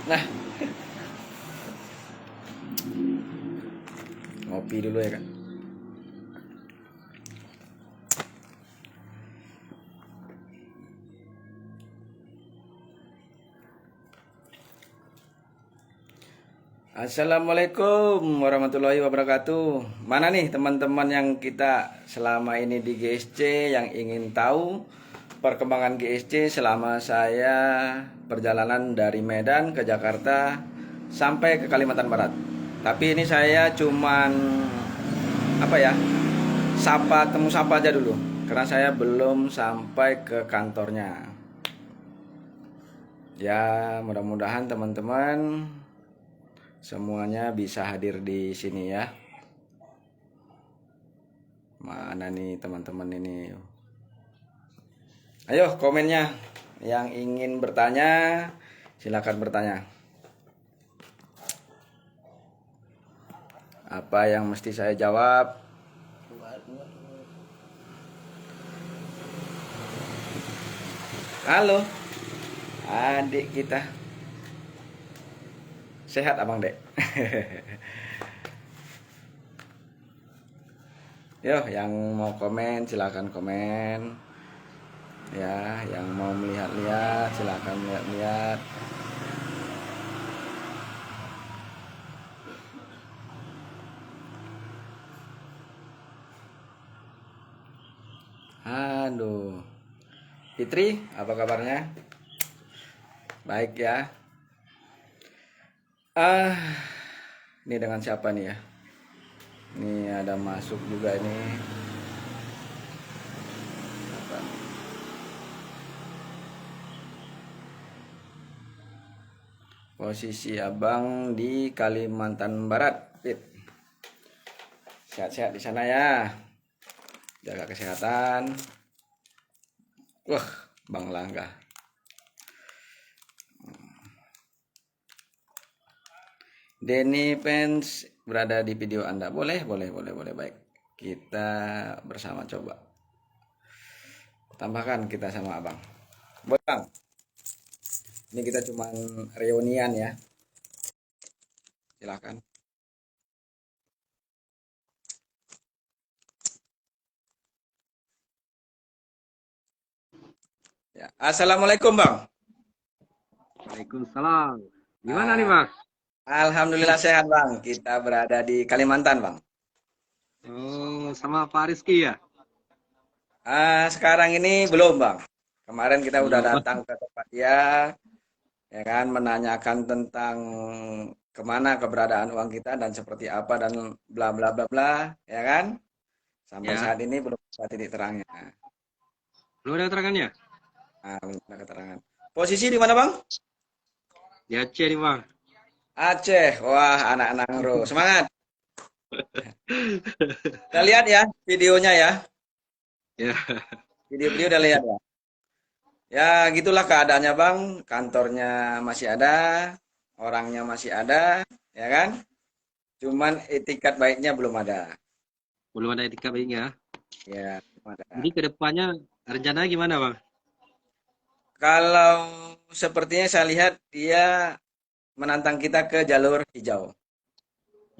Nah, ngopi dulu ya kak. Assalamualaikum warahmatullahi wabarakatuh. Mana nih teman-teman yang kita selama ini di GSC yang ingin tahu perkembangan GSC selama saya perjalanan dari Medan ke Jakarta sampai ke Kalimantan Barat. Tapi ini saya cuman apa ya? Temu sapa aja dulu karena saya belum sampai ke kantornya. Ya, mudah-mudahan teman-teman semuanya bisa hadir di sini ya. Mana nih teman-teman ini? Ayo komennya. Yang ingin bertanya, silakan bertanya. Apa yang mesti saya jawab? Halo, adik kita. Sehat abang dek? Yo, yang mau komen silakan komen. Ya, yang mau melihat-lihat silakan lihat-lihat. Aduh. Fitri, apa kabarnya? Baik ya. Ini dengan siapa nih ya? Ini ada masuk juga ini. Apa nih? Posisi abang di Kalimantan Barat, Fit. Sehat-sehat di sana ya. Jaga kesehatan. Wah, Bang Langga. Denny Pence berada di video Anda. Boleh. Baik. Kita bersama coba. Tambahkan kita sama abang. Boleh bang. Ini kita cuma reunian ya. Silakan. Ya. Assalamualaikum bang. Waalaikumsalam. Gimana nih, Ah, Mas? Alhamdulillah sehat bang. Kita berada di Kalimantan bang. Oh, sama Pak Rizky ya? Sekarang ini belum bang. Kemarin kita udah Belum. datang ke tempat dia, ya kan, menanyakan tentang kemana keberadaan uang kita dan seperti apa dan bla bla bla bla, ya kan. Sampai Ya, saat ini belum ada titik terangnya. belum ada keterangannya? Belum ada keterangan. Posisi di mana bang? Di Aceh nih, Bang. Aceh. Wah, anak-anak bro, semangat. Kita lihat ya videonya ya. Ya, Video udah lihat ya. Ya, gitulah keadaannya Bang. Kantornya masih ada, orangnya masih ada, ya kan? Cuman etikat baiknya belum ada. belum ada etika baiknya. Ya, belum Jadi ada. ke depannya rencananya gimana, Bang? Kalau sepertinya saya lihat dia menantang kita ke jalur hijau.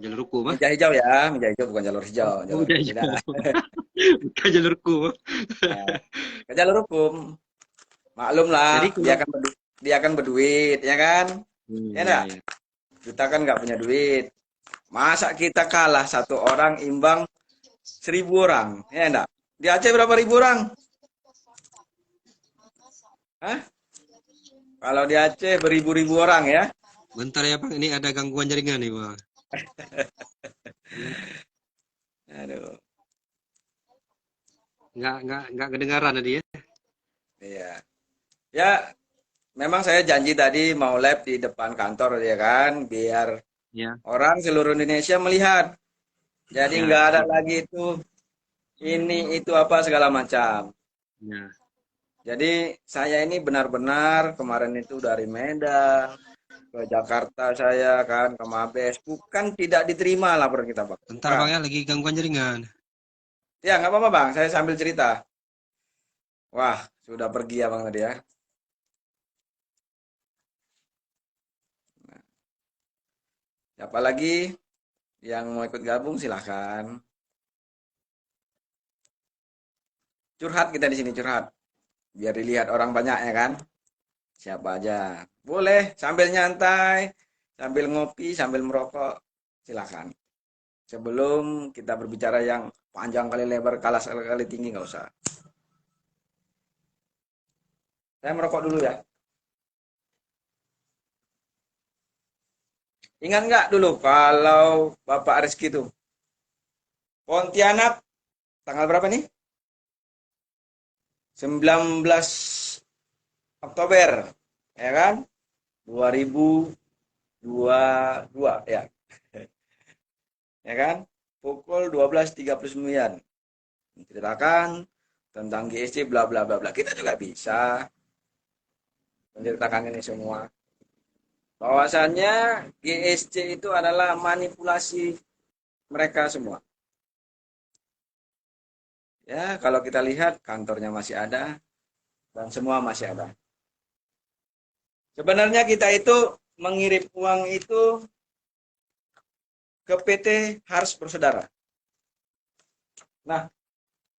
Jalur hukum, ah? Meja hijau ya, meja hijau bukan jalur hijau, Oh, jalur udah tidak. hijau. Bukan jalur hukum, ah. Nah, ke jalur hukum. Maklum lah, Jadi kalau... dia akan berduit, ya kan? Ya Iya, enggak? iya. Kita kan nggak punya duit. Masa kita kalah satu orang imbang 1.000 orang, ya enggak? Di Aceh berapa ribu orang? Hah? Kalau di Aceh beribu-ribu orang ya. Bentar ya, Bang. Ini ada gangguan jaringan nih, Bang. Aduh, Nggak kedengaran tadi ya? iya. Ya, memang saya janji tadi mau live di depan kantor ya kan, biar Ya, orang seluruh Indonesia melihat. Jadi ya, nggak ada betul. lagi itu ini itu apa segala macam. Ya, Jadi saya ini benar-benar kemarin itu dari Medan ke Jakarta saya kan ke Mabes, bukan tidak diterima laporan kita Bang. bentar, Bukan. Bang, ya. Lagi gangguan jaringan. Ya nggak apa-apa Bang, saya sambil cerita. Wah, sudah pergi ya Bang tadi ya. Siapa lagi yang mau ikut gabung silahkan. Curhat kita di sini curhat. Biar dilihat orang banyak ya kan. Siapa aja. Boleh sambil nyantai, sambil ngopi, sambil merokok. Silahkan. Sebelum kita berbicara yang panjang kali lebar, kalah kali tinggi, nggak usah. Saya merokok dulu ya. Ingat nggak dulu kalau Bapak Rizky itu Pontianak tanggal berapa nih? 19 Oktober, ya kan? 2022 ya. Ya kan? Pukul 12.39. Menceritakan tentang GSC bla bla bla bla. Kita juga bisa menceritakan ini semua. Bahwasannya GSC itu adalah manipulasi mereka semua. Ya, kalau kita lihat kantornya masih ada dan semua masih ada. Sebenarnya kita itu mengirim uang itu ke PT Harus Bersaudara. Nah,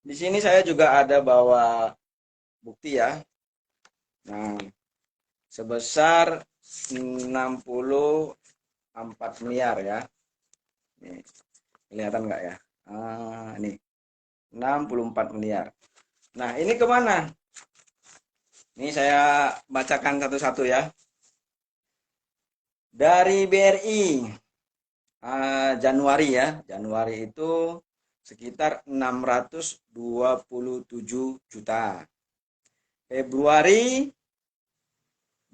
di sini saya juga ada bawa bukti ya. Nah, sebesar 64 miliar ya. Nih, kelihatan nggak ya? Ini 64 miliar. Nah, ini kemana? Ini saya bacakan satu-satu ya. Dari BRI Januari ya. Januari itu sekitar 627 juta. Februari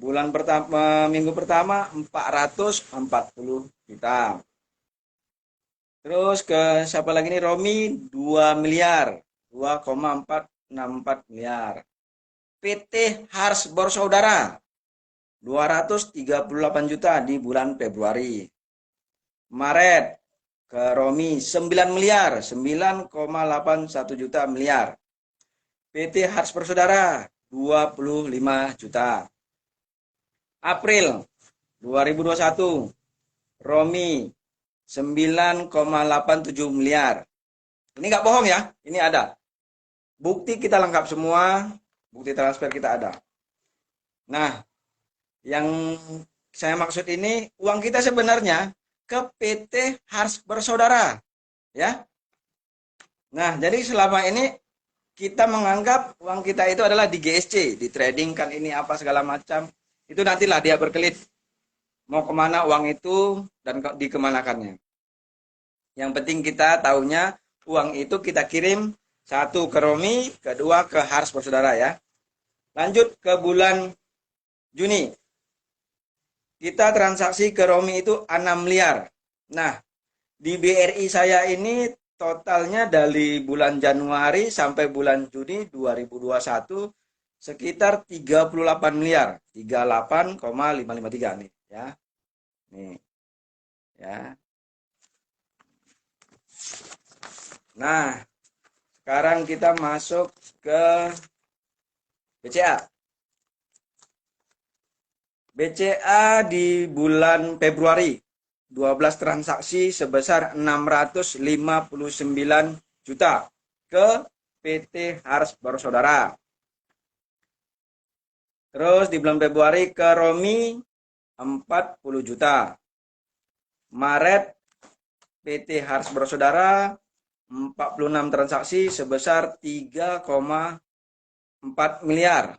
bulan pertama, minggu pertama 440 juta. Terus ke siapa lagi nih? Romi 2 miliar, 2,464 miliar. PT Harus Bersaudara 238 juta di bulan Februari. Maret ke Romi 9 miliar, 9,81 juta miliar. PT Harus Bersaudara 25 juta. April 2021 Romi 9,87 miliar. Ini nggak bohong ya, ini ada. Bukti kita lengkap semua, bukti transfer kita ada. Nah, yang saya maksud ini uang kita sebenarnya ke PT Harus Bersaudara, ya. Nah, jadi selama ini kita menganggap uang kita itu adalah di GSC, di trading kan ini apa segala macam. Itu nantilah dia berkelit mau kemana uang itu dan dikemanakannya. Yang penting kita tahunya uang itu kita kirim satu ke Romi, kedua ke Harus Bersaudara ya. Lanjut ke bulan Juni. Kita transaksi ke Romi itu 6 miliar. Nah, di BRI saya ini totalnya dari bulan Januari sampai bulan Juni 2021 sekitar 38 miliar. 38,553 nih ya. Nih. Ya. Nah, sekarang kita masuk ke BCA. BCA di bulan Februari 12 transaksi sebesar 659 juta ke PT Harus Bersaudara. Terus di bulan Februari ke Romi 40 juta. Maret PT Harus Bersaudara 46 transaksi sebesar 3,4 miliar.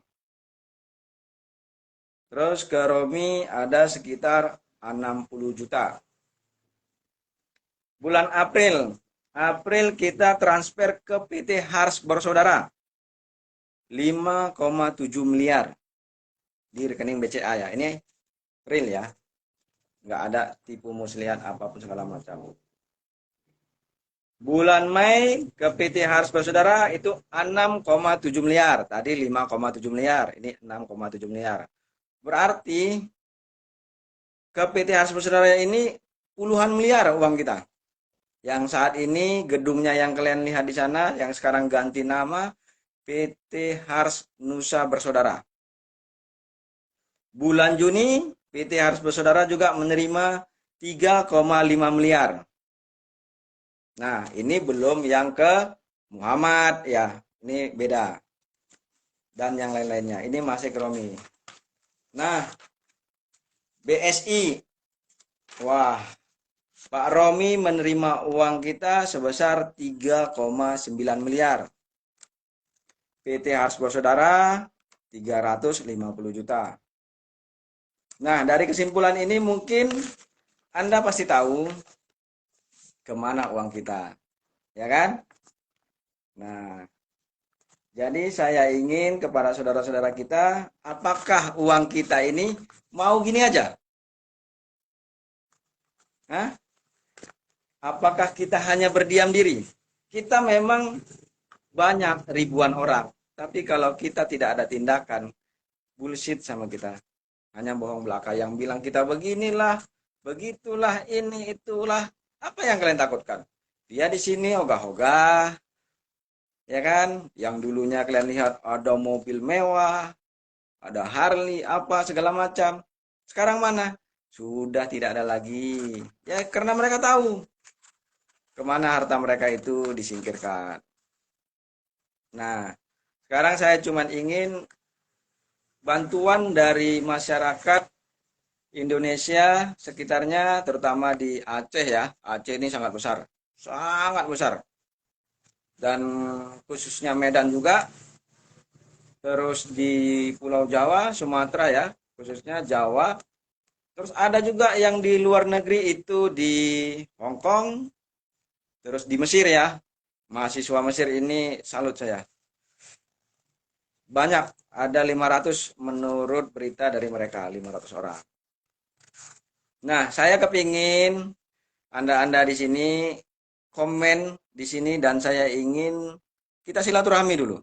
Terus ke Romi ada sekitar 60 juta. Bulan April kita transfer ke PT Harus Bersaudara 5,7 miliar di rekening BCA ya. Ini real ya. Nggak ada tipu muslihat apapun segala macam. Bulan Mei ke PT Harus Bersaudara itu 6,7 miliar. Tadi 5,7 miliar. Ini 6,7 miliar. Berarti ke PT Harus Bersaudara ini puluhan miliar uang kita. Yang saat ini gedungnya yang kalian lihat di sana, yang sekarang ganti nama PT Harus Nusa Bersaudara. Bulan Juni PT Harus Bersaudara juga menerima 3,5 miliar. Nah, ini belum yang ke Muhammad ya. Ini beda. Dan yang lain-lainnya. Ini masih ke Romi. Nah, BSI. Wah, Pak Romi menerima uang kita sebesar 3,9 miliar. PT Harus Bersaudara 350 juta. Nah, dari kesimpulan ini mungkin Anda pasti tahu kemana uang kita. Ya kan? Nah, jadi saya ingin kepada saudara-saudara kita, apakah uang kita ini mau gini aja? Hah? Apakah kita hanya berdiam diri? Kita memang banyak ribuan orang, tapi kalau kita tidak ada tindakan, bullshit sama kita. Hanya bohong belaka yang bilang kita beginilah, begitulah, ini itulah. Apa yang kalian takutkan? Dia di sini ogah-ogah, ya kan? Yang dulunya kalian lihat ada mobil mewah, ada Harley, apa segala macam. Sekarang mana? Sudah tidak ada lagi. Ya karena mereka tahu kemana harta mereka itu disingkirkan. Nah, sekarang saya cuma ingin bantuan dari masyarakat Indonesia sekitarnya, terutama di Aceh ya. Aceh ini sangat besar, sangat besar. Dan khususnya Medan juga. Terus di Pulau Jawa, Sumatera ya, khususnya Jawa. Terus ada juga yang di luar negeri itu di Hong Kong, terus di Mesir ya. Mahasiswa Mesir ini salut saya. Banyak, ada 500 menurut berita dari mereka, 500 orang. Nah, saya kepingin Anda-anda di sini komen di sini dan saya ingin kita silaturahmi dulu.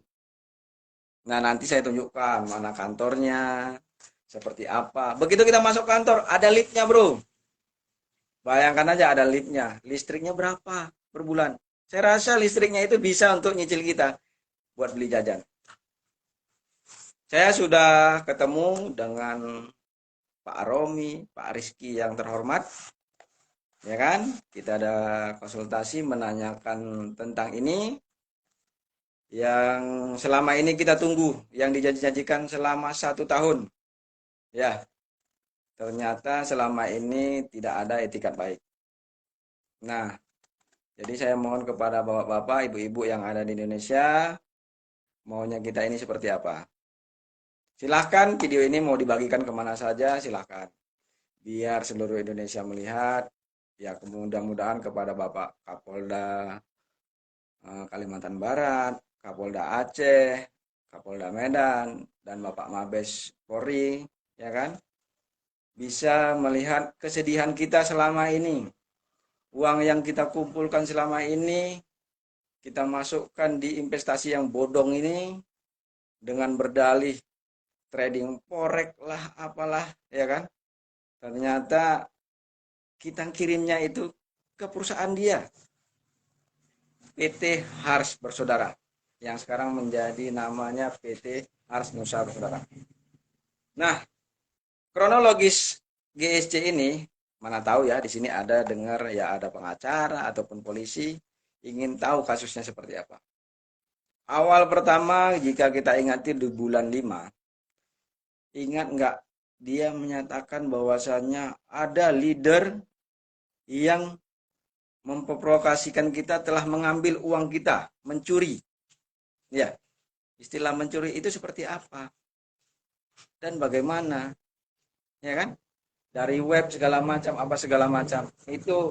Nah, nanti saya tunjukkan mana kantornya, seperti apa. Begitu kita masuk kantor, ada liftnya bro. Bayangkan aja ada liftnya. Listriknya berapa per bulan? Saya rasa listriknya itu bisa untuk nyicil kita buat beli jajan. Saya sudah ketemu dengan Pak Romi, Pak Rizky yang terhormat. Ya kan? Kita ada konsultasi menanyakan tentang ini yang selama ini kita tunggu, yang dijanjikan selama 1 tahun. Ya, ternyata selama ini tidak ada etikat baik. Nah, jadi saya mohon kepada bapak-bapak, ibu-ibu yang ada di Indonesia, maunya kita ini seperti apa? Silahkan video ini mau dibagikan kemana saja, silahkan. Biar seluruh Indonesia melihat, ya mudah-mudahan kepada Bapak Kapolda Kalimantan Barat, Kapolda Aceh, Kapolda Medan, dan Bapak Mabes Polri, ya kan? Bisa melihat kesedihan kita selama ini. Uang yang kita kumpulkan selama ini, kita masukkan di investasi yang bodong ini, dengan berdalih trading forex lah, apalah, ya kan? Ternyata kita kirimnya itu ke perusahaan dia, PT Harus Bersaudara, yang sekarang menjadi namanya PT Harus Nusa Bersaudara. Nah, kronologis GSC ini, mana tahu ya di sini ada dengar ya ada pengacara ataupun polisi ingin tahu kasusnya seperti apa. Awal pertama jika kita ingati di bulan 5, ingat nggak dia menyatakan bahwasannya ada leader yang memprovokasikan kita telah mengambil uang kita, mencuri. Ya, istilah mencuri itu seperti apa? Dan bagaimana? Ya kan? Dari web segala macam, apa segala macam. Itu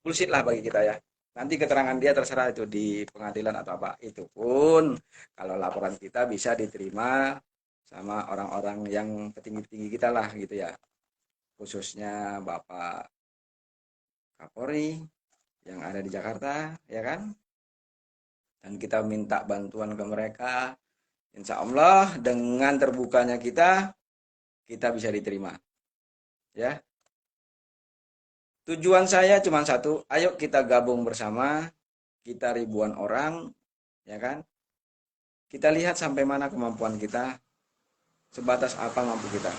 bullshit lah bagi kita ya. Nanti keterangan dia terserah itu di pengadilan atau apa. Itu pun kalau laporan kita bisa diterima sama orang-orang yang petinggi-petinggi kita lah gitu ya. Khususnya Bapak Kapolri yang ada di Jakarta, ya kan? Dan kita minta bantuan ke mereka. Insya Allah dengan terbukanya kita bisa diterima. Ya. Tujuan saya cuma satu, ayo kita gabung bersama, kita ribuan orang, ya kan? Kita lihat sampai mana kemampuan kita, sebatas apa mampu kita.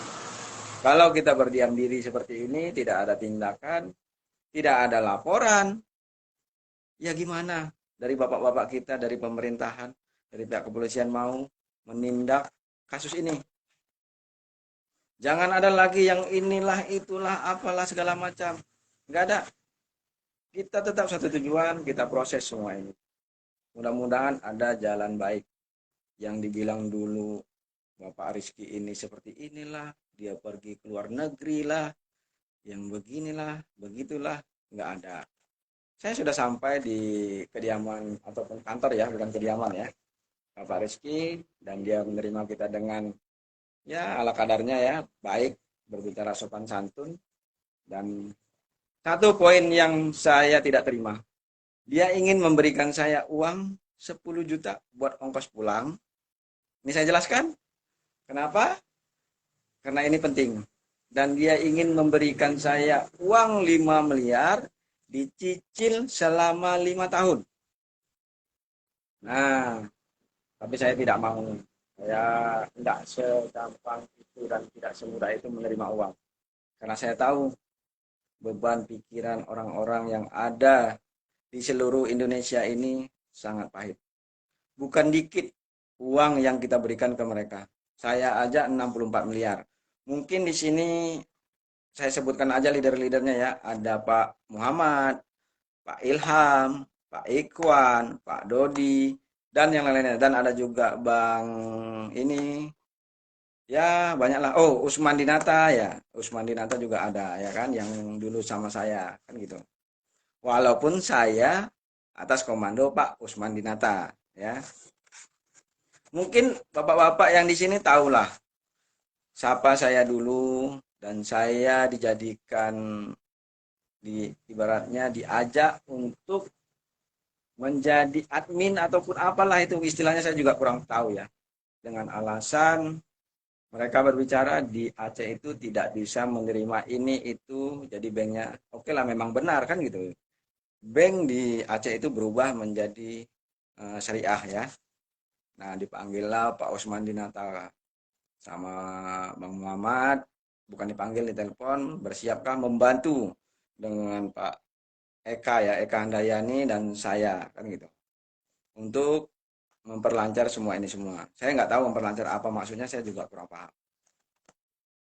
Kalau kita berdiam diri seperti ini, tidak ada tindakan, tidak ada laporan, ya gimana? Dari bapak-bapak kita, dari pemerintahan, dari pihak kepolisian mau menindak kasus ini. Jangan ada lagi yang inilah, itulah, apalah segala macam. Nggak ada. Kita tetap satu tujuan, kita proses semua ini. Mudah-mudahan ada jalan baik. Yang dibilang dulu Bapak Rizky ini seperti inilah, dia pergi ke luar negeri lah, yang beginilah, begitulah, nggak ada. Saya sudah sampai di kediaman ataupun kantor ya, bukan kediaman ya, Bapak Rizky, dan dia menerima kita dengan ya ala kadarnya ya, baik, berbicara sopan santun. Dan satu poin yang saya tidak terima, dia ingin memberikan saya uang 10 juta buat ongkos pulang. Ini saya jelaskan, kenapa? Karena ini penting. Dan dia ingin memberikan saya uang 5 miliar dicicil selama 5 tahun. Nah, tapi saya tidak mau. Saya tidak segampang itu dan tidak semudah itu menerima uang. Karena saya tahu beban pikiran orang-orang yang ada di seluruh Indonesia ini sangat pahit. Bukan dikit uang yang kita berikan ke mereka. Saya aja 64 miliar. Mungkin di sini saya sebutkan aja leader-leadernya ya. Ada Pak Muhammad, Pak Ilham, Pak Ikhwan, Pak Dodi, dan yang lain-lainnya. Dan ada juga Bang ini, ya banyaklah. Oh, Usman Dinata ya. Usman Dinata juga ada ya kan, yang dulu sama saya kan gitu. Walaupun saya atas komando Pak Usman Dinata ya. Mungkin bapak-bapak yang di sini tahulah siapa saya dulu, dan saya dijadikan ibaratnya diajak untuk menjadi admin ataupun apalah itu istilahnya, saya juga kurang tahu ya. Dengan alasan mereka berbicara di Aceh itu tidak bisa menerima ini itu, jadi banknya oke lah, memang benar kan gitu. Bank di Aceh itu berubah menjadi syariah ya. Nah, dipanggillah Pak Osman Dinata sama Bang Muhammad, bukan dipanggil, di telepon, bersiapkah membantu dengan Pak Eka ya, Eka Handayani dan saya kan gitu. Untuk memperlancar semua ini semua. Saya nggak tahu memperlancar apa maksudnya, saya juga kurang paham.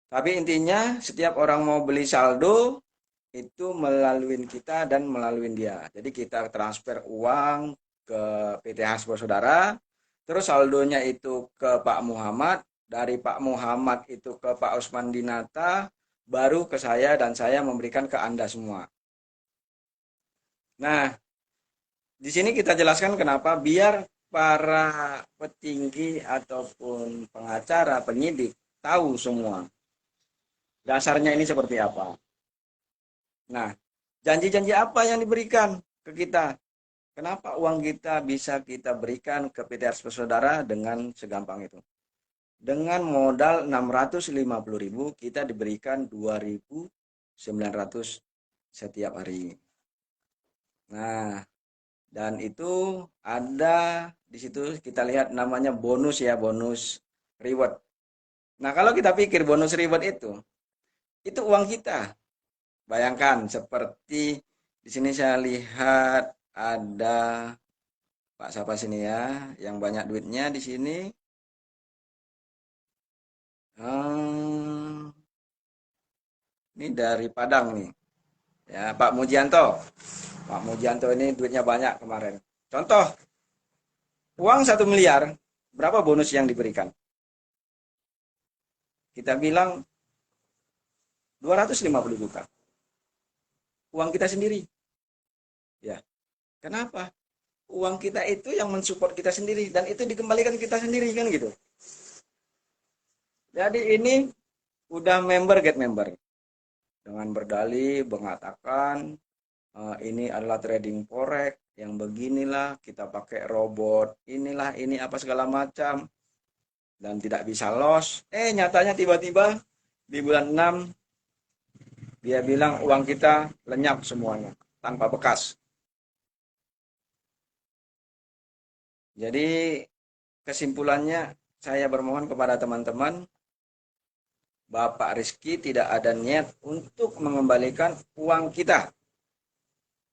Tapi intinya setiap orang mau beli saldo itu melalui kita dan melalui dia. Jadi kita transfer uang ke PT Hasbro Saudara, terus saldonya itu ke Pak Muhammad, dari Pak Muhammad itu ke Pak Usman Dinata, baru ke saya, dan saya memberikan ke Anda semua. Nah, di sini kita jelaskan kenapa, biar para petinggi ataupun pengacara, penyidik tahu semua dasarnya ini seperti apa. Nah, janji-janji apa yang diberikan ke kita? Kenapa uang kita bisa kita berikan ke PT Ars Saudara dengan segampang itu? Dengan modal 650.000 kita diberikan 2.900 setiap hari. Nah, dan itu ada di situ kita lihat namanya bonus ya, bonus reward. Nah, kalau kita pikir bonus reward itu uang kita. Bayangkan seperti di sini saya lihat ada Pak siapa sini ya, yang banyak duitnya di sini. Hmm, ini dari Padang nih, ya Pak Mujianto. Pak Mujianto ini duitnya banyak kemarin. Contoh, uang 1 miliar, berapa bonus yang diberikan? Kita bilang 250 juta. Uang kita sendiri. Ya, kenapa? Uang kita itu yang mensupport kita sendiri, dan itu dikembalikan kita sendiri kan gitu. Jadi ini udah member get member. Dengan berdalih mengatakan ini adalah trading forex yang beginilah, kita pakai robot inilah, ini apa segala macam, dan tidak bisa loss. Nyatanya tiba-tiba di bulan 6 dia bilang uang kita lenyap semuanya tanpa bekas. Jadi kesimpulannya, saya bermohon kepada teman-teman, Bapak Rizky tidak ada niat untuk mengembalikan uang kita.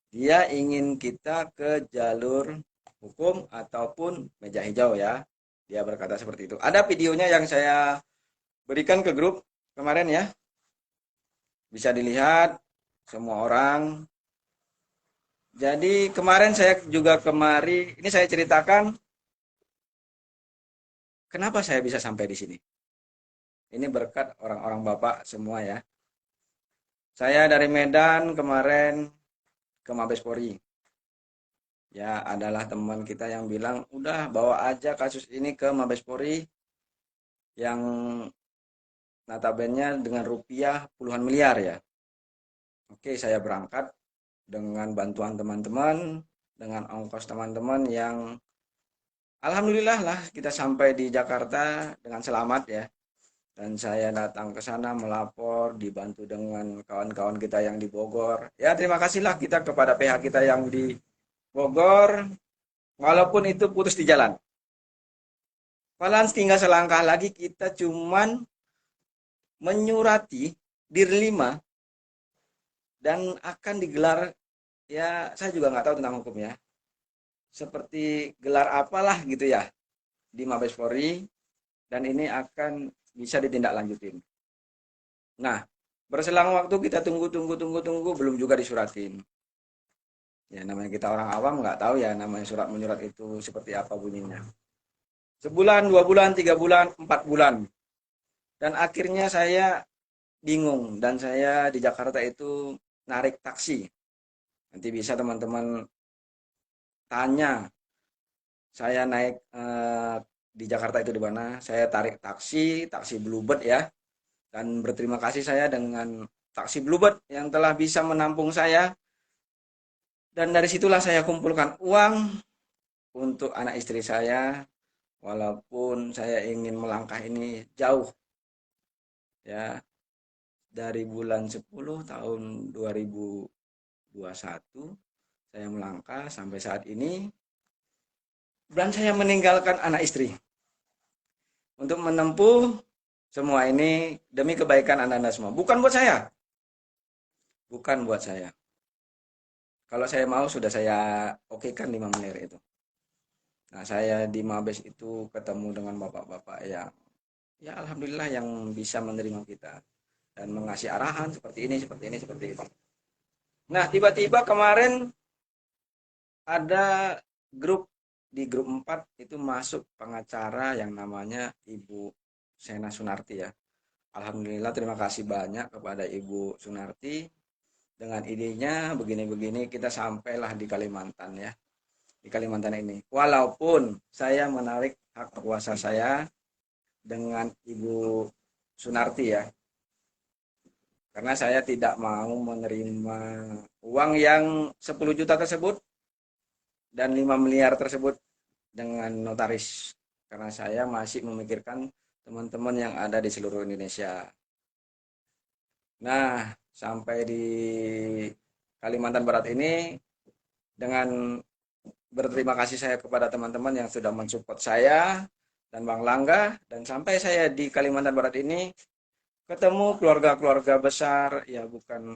Dia ingin kita ke jalur hukum ataupun meja hijau ya. Dia berkata seperti itu. Ada videonya yang saya berikan ke grup kemarin ya. Bisa dilihat semua orang. Jadi kemarin saya juga ini saya ceritakan kenapa saya bisa sampai di sini. Ini berkat orang-orang Bapak semua ya. Saya dari Medan kemarin ke Mabes Polri. Ya, adalah teman kita yang bilang, udah bawa aja kasus ini ke Mabes Polri yang notabene dengan rupiah puluhan miliar ya. Oke, saya berangkat dengan bantuan teman-teman, dengan ongkos teman-teman yang alhamdulillah lah kita sampai di Jakarta dengan selamat ya. Dan saya datang ke sana melapor, dibantu dengan kawan-kawan kita yang di Bogor. Ya, terima kasihlah kita kepada pihak kita yang di Bogor, walaupun itu putus di jalan. Malahan tinggal selangkah lagi kita cuman menyurati Dirlima dan akan digelar, ya saya juga nggak tahu tentang hukum ya. Seperti gelar apalah gitu ya di Mabes Polri dan ini akan bisa ditindaklanjutin. Nah, berselang waktu kita tunggu belum juga disuratin. Ya namanya kita orang awam nggak tahu ya namanya surat menyurat itu seperti apa bunyinya. Sebulan, 2 bulan, 3 bulan, 4 bulan. Dan akhirnya saya bingung dan saya di Jakarta itu narik taksi. Nanti bisa teman-teman tanya saya naik di Jakarta itu di mana. Saya tarik taksi Bluebird ya. Dan berterima kasih saya dengan taksi Bluebird yang telah bisa menampung saya. Dan dari situlah saya kumpulkan uang untuk anak istri saya. Walaupun saya ingin melangkah ini jauh ya, dari bulan 10 tahun 2021 saya melangkah sampai saat ini dan saya meninggalkan anak istri untuk menempuh semua ini demi kebaikan Anda semua. Bukan buat saya. Bukan buat saya. Kalau saya mau sudah saya okekan 5 miliar itu. Nah, saya di Mabes itu ketemu dengan bapak-bapak yang ya alhamdulillah yang bisa menerima kita dan mengasih arahan seperti ini, seperti ini, seperti itu. Nah, tiba-tiba kemarin ada di grup 4 itu masuk pengacara yang namanya Ibu Sena Sunarti ya. Alhamdulillah terima kasih banyak kepada Ibu Sunarti dengan idenya begini-begini kita sampailah di Kalimantan ya. Di Kalimantan ini. Walaupun saya menarik hak kuasa saya dengan Ibu Sunarti ya. Karena saya tidak mau menerima uang yang 10 juta tersebut dan 5 miliar tersebut dengan notaris. Karena saya masih memikirkan teman-teman yang ada di seluruh Indonesia. Nah, sampai di Kalimantan Barat ini dengan berterima kasih saya kepada teman-teman yang sudah mensupport saya dan Bang Langga dan sampai saya di Kalimantan Barat ini ketemu keluarga-keluarga besar ya bukan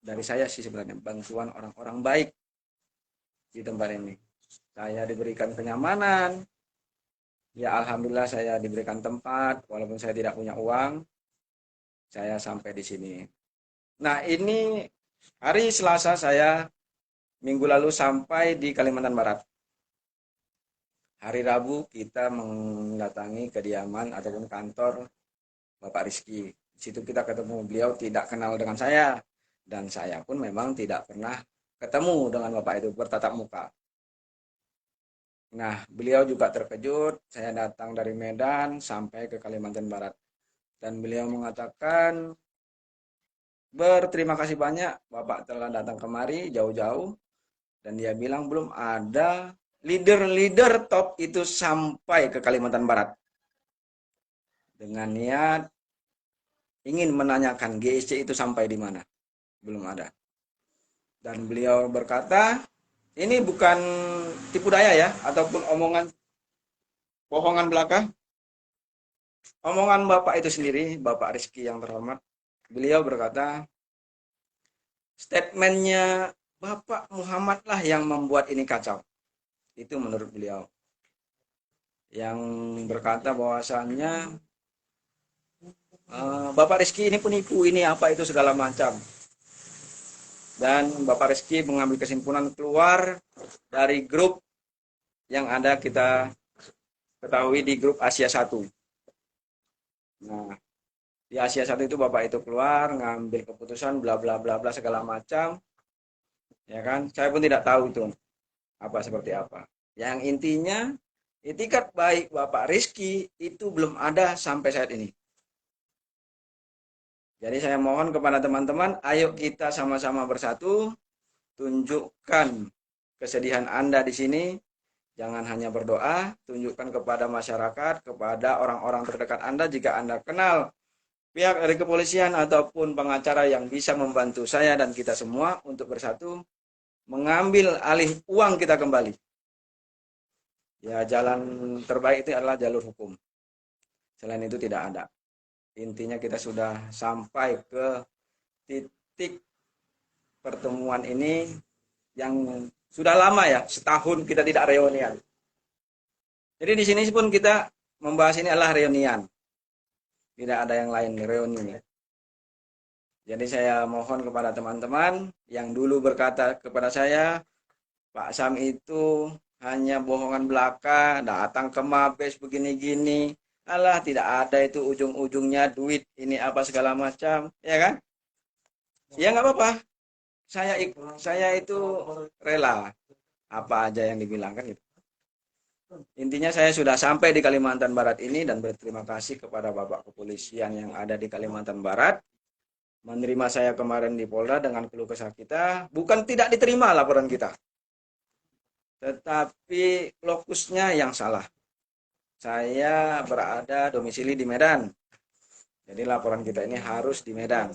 dari saya sih sebenarnya bantuan orang-orang baik di tempat ini. Saya diberikan kenyamanan. Ya alhamdulillah saya diberikan tempat walaupun saya tidak punya uang. Saya sampai di sini. Nah, ini hari Selasa saya minggu lalu sampai di Kalimantan Barat. Hari Rabu kita mendatangi kediaman ataupun kantor Bapak Rizky. Di situ kita ketemu, beliau tidak kenal dengan saya dan saya pun memang tidak pernah ketemu dengan Bapak itu bertatap muka. Nah, beliau juga terkejut, saya datang dari Medan sampai ke Kalimantan Barat. Dan beliau mengatakan, berterima kasih banyak Bapak telah datang kemari jauh-jauh. Dan dia bilang belum ada leader-leader top itu sampai ke Kalimantan Barat. Dengan niat ingin menanyakan GSC itu sampai di mana. Belum ada. Dan beliau berkata, ini bukan tipu daya ya, ataupun omongan bohongan belaka. omongan Bapak itu sendiri, Bapak Rizky yang terhormat, beliau berkata, statementnya Bapak Muhammad lah yang membuat ini kacau. Itu menurut beliau. Yang berkata bahwasannya Bapak Rizky ini penipu, ini apa itu segala macam. Dan Bapak Rizky mengambil kesimpulan keluar dari grup yang ada kita ketahui di grup Asia 1. Nah, di Asia 1 itu Bapak itu keluar ngambil keputusan bla bla bla bla segala macam. Ya kan? Saya pun tidak tahu itu apa seperti apa. Yang intinya itikat baik Bapak Rizky itu belum ada sampai saat ini. Jadi saya mohon kepada teman-teman, ayo kita sama-sama bersatu, tunjukkan kesedihan Anda di sini. Jangan hanya berdoa, tunjukkan kepada masyarakat, kepada orang-orang terdekat Anda jika Anda kenal pihak dari kepolisian ataupun pengacara yang bisa membantu saya dan kita semua untuk bersatu mengambil alih uang kita kembali. Ya, jalan terbaik itu adalah jalur hukum. Selain itu tidak ada. Intinya kita sudah sampai ke titik pertemuan ini yang sudah lama ya, setahun kita tidak reunian. Jadi di sini pun kita membahas ini adalah reunian. Tidak ada yang lain, reuni. Jadi saya mohon kepada teman-teman yang dulu berkata kepada saya, Pak Sam itu hanya bohongan belaka, datang ke Mabes begini-gini. Alah, tidak ada itu ujung-ujungnya duit ini apa segala macam, ya kan? Ya nggak apa-apa. Saya itu rela apa aja yang dibilangkan itu. Intinya saya sudah sampai di Kalimantan Barat ini dan berterima kasih kepada Bapak Kepolisian yang ada di Kalimantan Barat menerima saya kemarin di Polda dengan keluh kesah kita. Bukan tidak diterima laporan kita, tetapi lokusnya yang salah. Saya berada domisili di Medan, jadi laporan kita ini harus di Medan.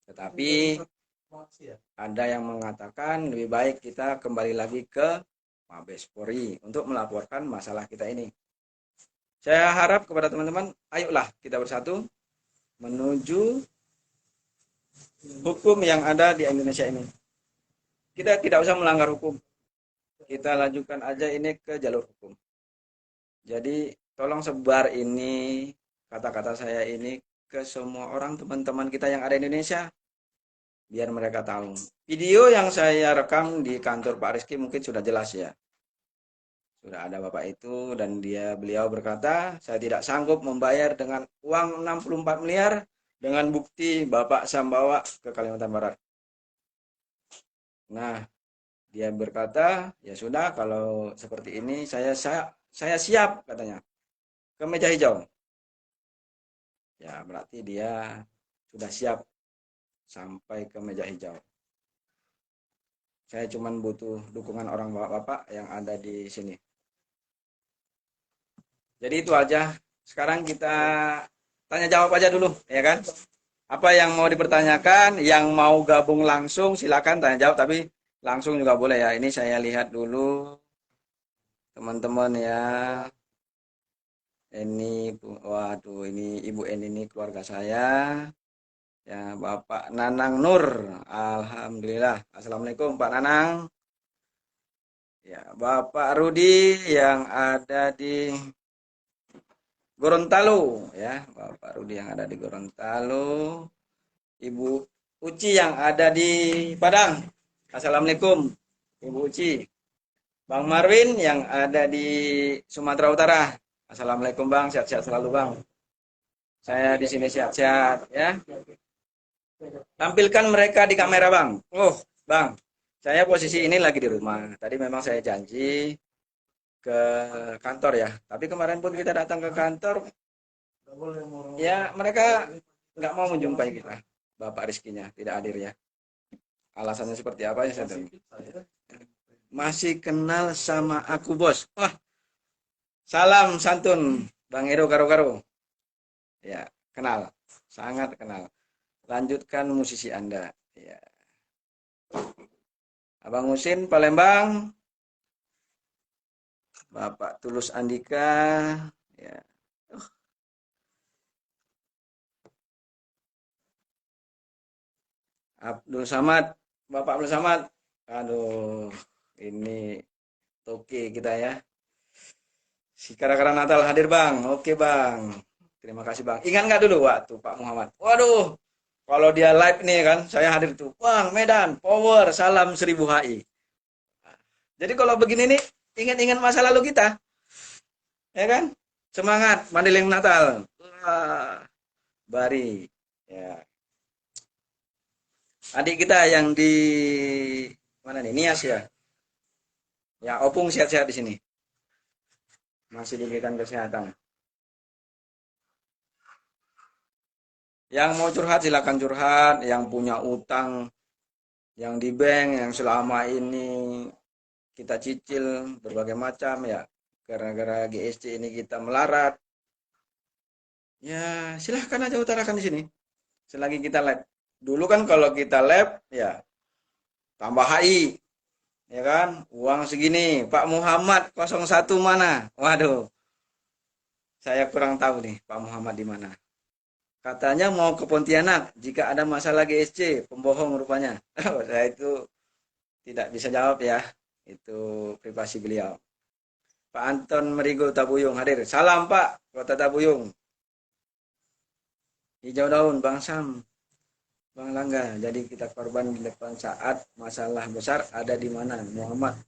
Tetapi ada yang mengatakan lebih baik kita kembali lagi ke Mabes Polri untuk melaporkan masalah kita ini. Saya harap kepada teman-teman, ayolah kita bersatu menuju hukum yang ada di Indonesia ini. Kita tidak usah melanggar hukum. Kita lanjutkan aja ini ke jalur hukum. Jadi tolong sebar ini kata-kata saya ini ke semua orang teman-teman kita yang ada di Indonesia biar mereka tahu. Video yang saya rekam di kantor Pak Rizky mungkin sudah jelas ya. Sudah ada Bapak itu dan beliau berkata, saya tidak sanggup membayar dengan uang 64 miliar dengan bukti Bapak Sam bawa ke Kalimantan Barat. Nah, dia berkata, ya sudah kalau seperti ini saya siap katanya ke meja hijau. Ya, berarti dia sudah siap sampai ke meja hijau. Saya cuma butuh dukungan orang bapak-bapak yang ada di sini. Jadi itu aja. Sekarang kita tanya jawab aja dulu, ya kan? Apa yang mau dipertanyakan, yang mau gabung langsung silakan tanya jawab, tapi langsung juga boleh ya. Ini saya lihat dulu teman-teman ya. Ini waduh ini Ibu Eni ini keluarga saya. Ya, Bapak Nanang Nur. Alhamdulillah. Assalamualaikum Pak Nanang. Ya, Bapak Rudi yang ada di Gorontalo ya, Bapak Rudi yang ada di Gorontalo, Ibu Uci yang ada di Padang. Assalamualaikum Ibu Uci. Bang Marwin yang ada di Sumatera Utara. Assalamualaikum Bang, sehat-sehat selalu Bang. Saya di sini sehat-sehat ya. Tampilkan mereka di kamera Bang. Oh Bang, saya posisi ini lagi di rumah. Tadi memang saya janji ke kantor ya. Tapi kemarin pun kita datang ke kantor, ya mereka nggak mau menjumpai kita. Bapak Rizkinya tidak hadir ya. Alasannya seperti apa ya saya tahu. Masih kenal sama aku bos. Wah, salam santun Bang Edo Karo-Karo. Ya, kenal. Sangat kenal. Lanjutkan musisi Anda. Ya. Abang Husin Palembang. Bapak Tulus Andika. Ya. Abdul Samad, Bapak Abdul Samad. Aduh, ini oke kita ya. Si kara-kara Natal hadir Bang. Oke Bang. Terima kasih Bang. Ingat nggak dulu waktu Pak Muhammad? Waduh, kalau dia live nih kan, saya hadir tuh. Bang, Medan, power, salam 1000 HI. Jadi kalau begini nih, ingat-ingat masa lalu kita, ya kan? Semangat, Mandeling Natal. Wah, Bari. Ya. Adik kita yang di mana nih? Nias ya. Ya, Opung sehat-sehat di sini. Masih diberikan kesehatan. Yang mau curhat silakan curhat, yang punya utang yang di bank yang selama ini kita cicil berbagai macam ya. Gara-gara GSC ini kita melarat. Ya, silahkan aja utarakan di sini. Selagi kita live. Dulu kan kalau kita live ya tambah HI, ya kan? Uang segini. Pak Muhammad 01 mana? Waduh, saya kurang tahu nih Pak Muhammad di mana. Katanya mau ke Pontianak jika ada masalah GSC, pembohong rupanya. Saya itu tidak bisa jawab ya. Itu privasi beliau. Pak Anton Merigo Tabuyung hadir. Salam Pak, Kota Tabuyung. Hijau daun, Bang Sam, Bang Langga. Jadi kita korban di depan saat masalah besar ada di mana? Muhammad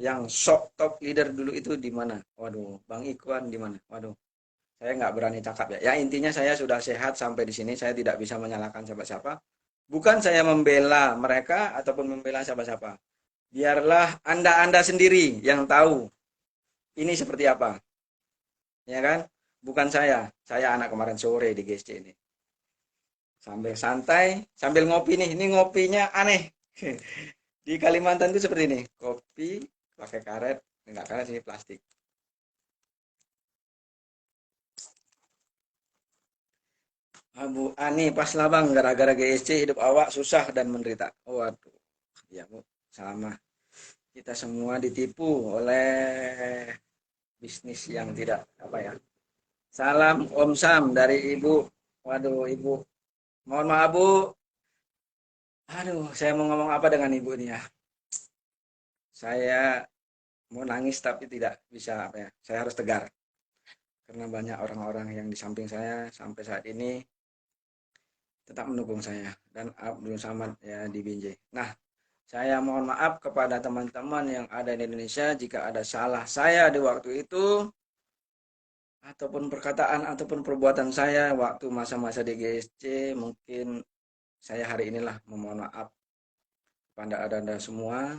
yang sok top leader dulu itu di mana? Waduh, Bang Ikwan di mana? Waduh, saya nggak berani cakap ya. Ya intinya saya sudah sehat sampai di sini. Saya tidak bisa menyalahkan siapa-siapa. Bukan saya membela mereka ataupun membela siapa-siapa. Biarlah Anda sendiri yang tahu ini seperti apa. Ya kan? Bukan saya. Saya anak kemarin sore di GSC ini. Sambil santai, sambil ngopi nih. Ini ngopinya aneh. Di Kalimantan itu seperti ini. Kopi pakai karet. Enggak karet sih, plastik. Bu Ani pas lah bang, gara-gara GSC hidup awak susah dan menderita. Waduh, ya bu, sama. Kita semua ditipu oleh bisnis yang tidak apa ya. Salam Om Sam dari Ibu. Waduh, Ibu. Mohon maaf Bu. Aduh, saya mau ngomong apa dengan Ibu ini ya. Saya mau nangis tapi tidak bisa apa ya. Saya harus tegar. Karena banyak orang-orang yang di samping saya sampai saat ini tetap mendukung saya dan Abdul Samad ya di Binjai. Nah, saya mohon maaf kepada teman-teman yang ada di Indonesia jika ada salah saya di waktu itu ataupun perkataan ataupun perbuatan saya waktu masa-masa di GSC. Mungkin saya hari inilah memohon maaf kepada anda semua.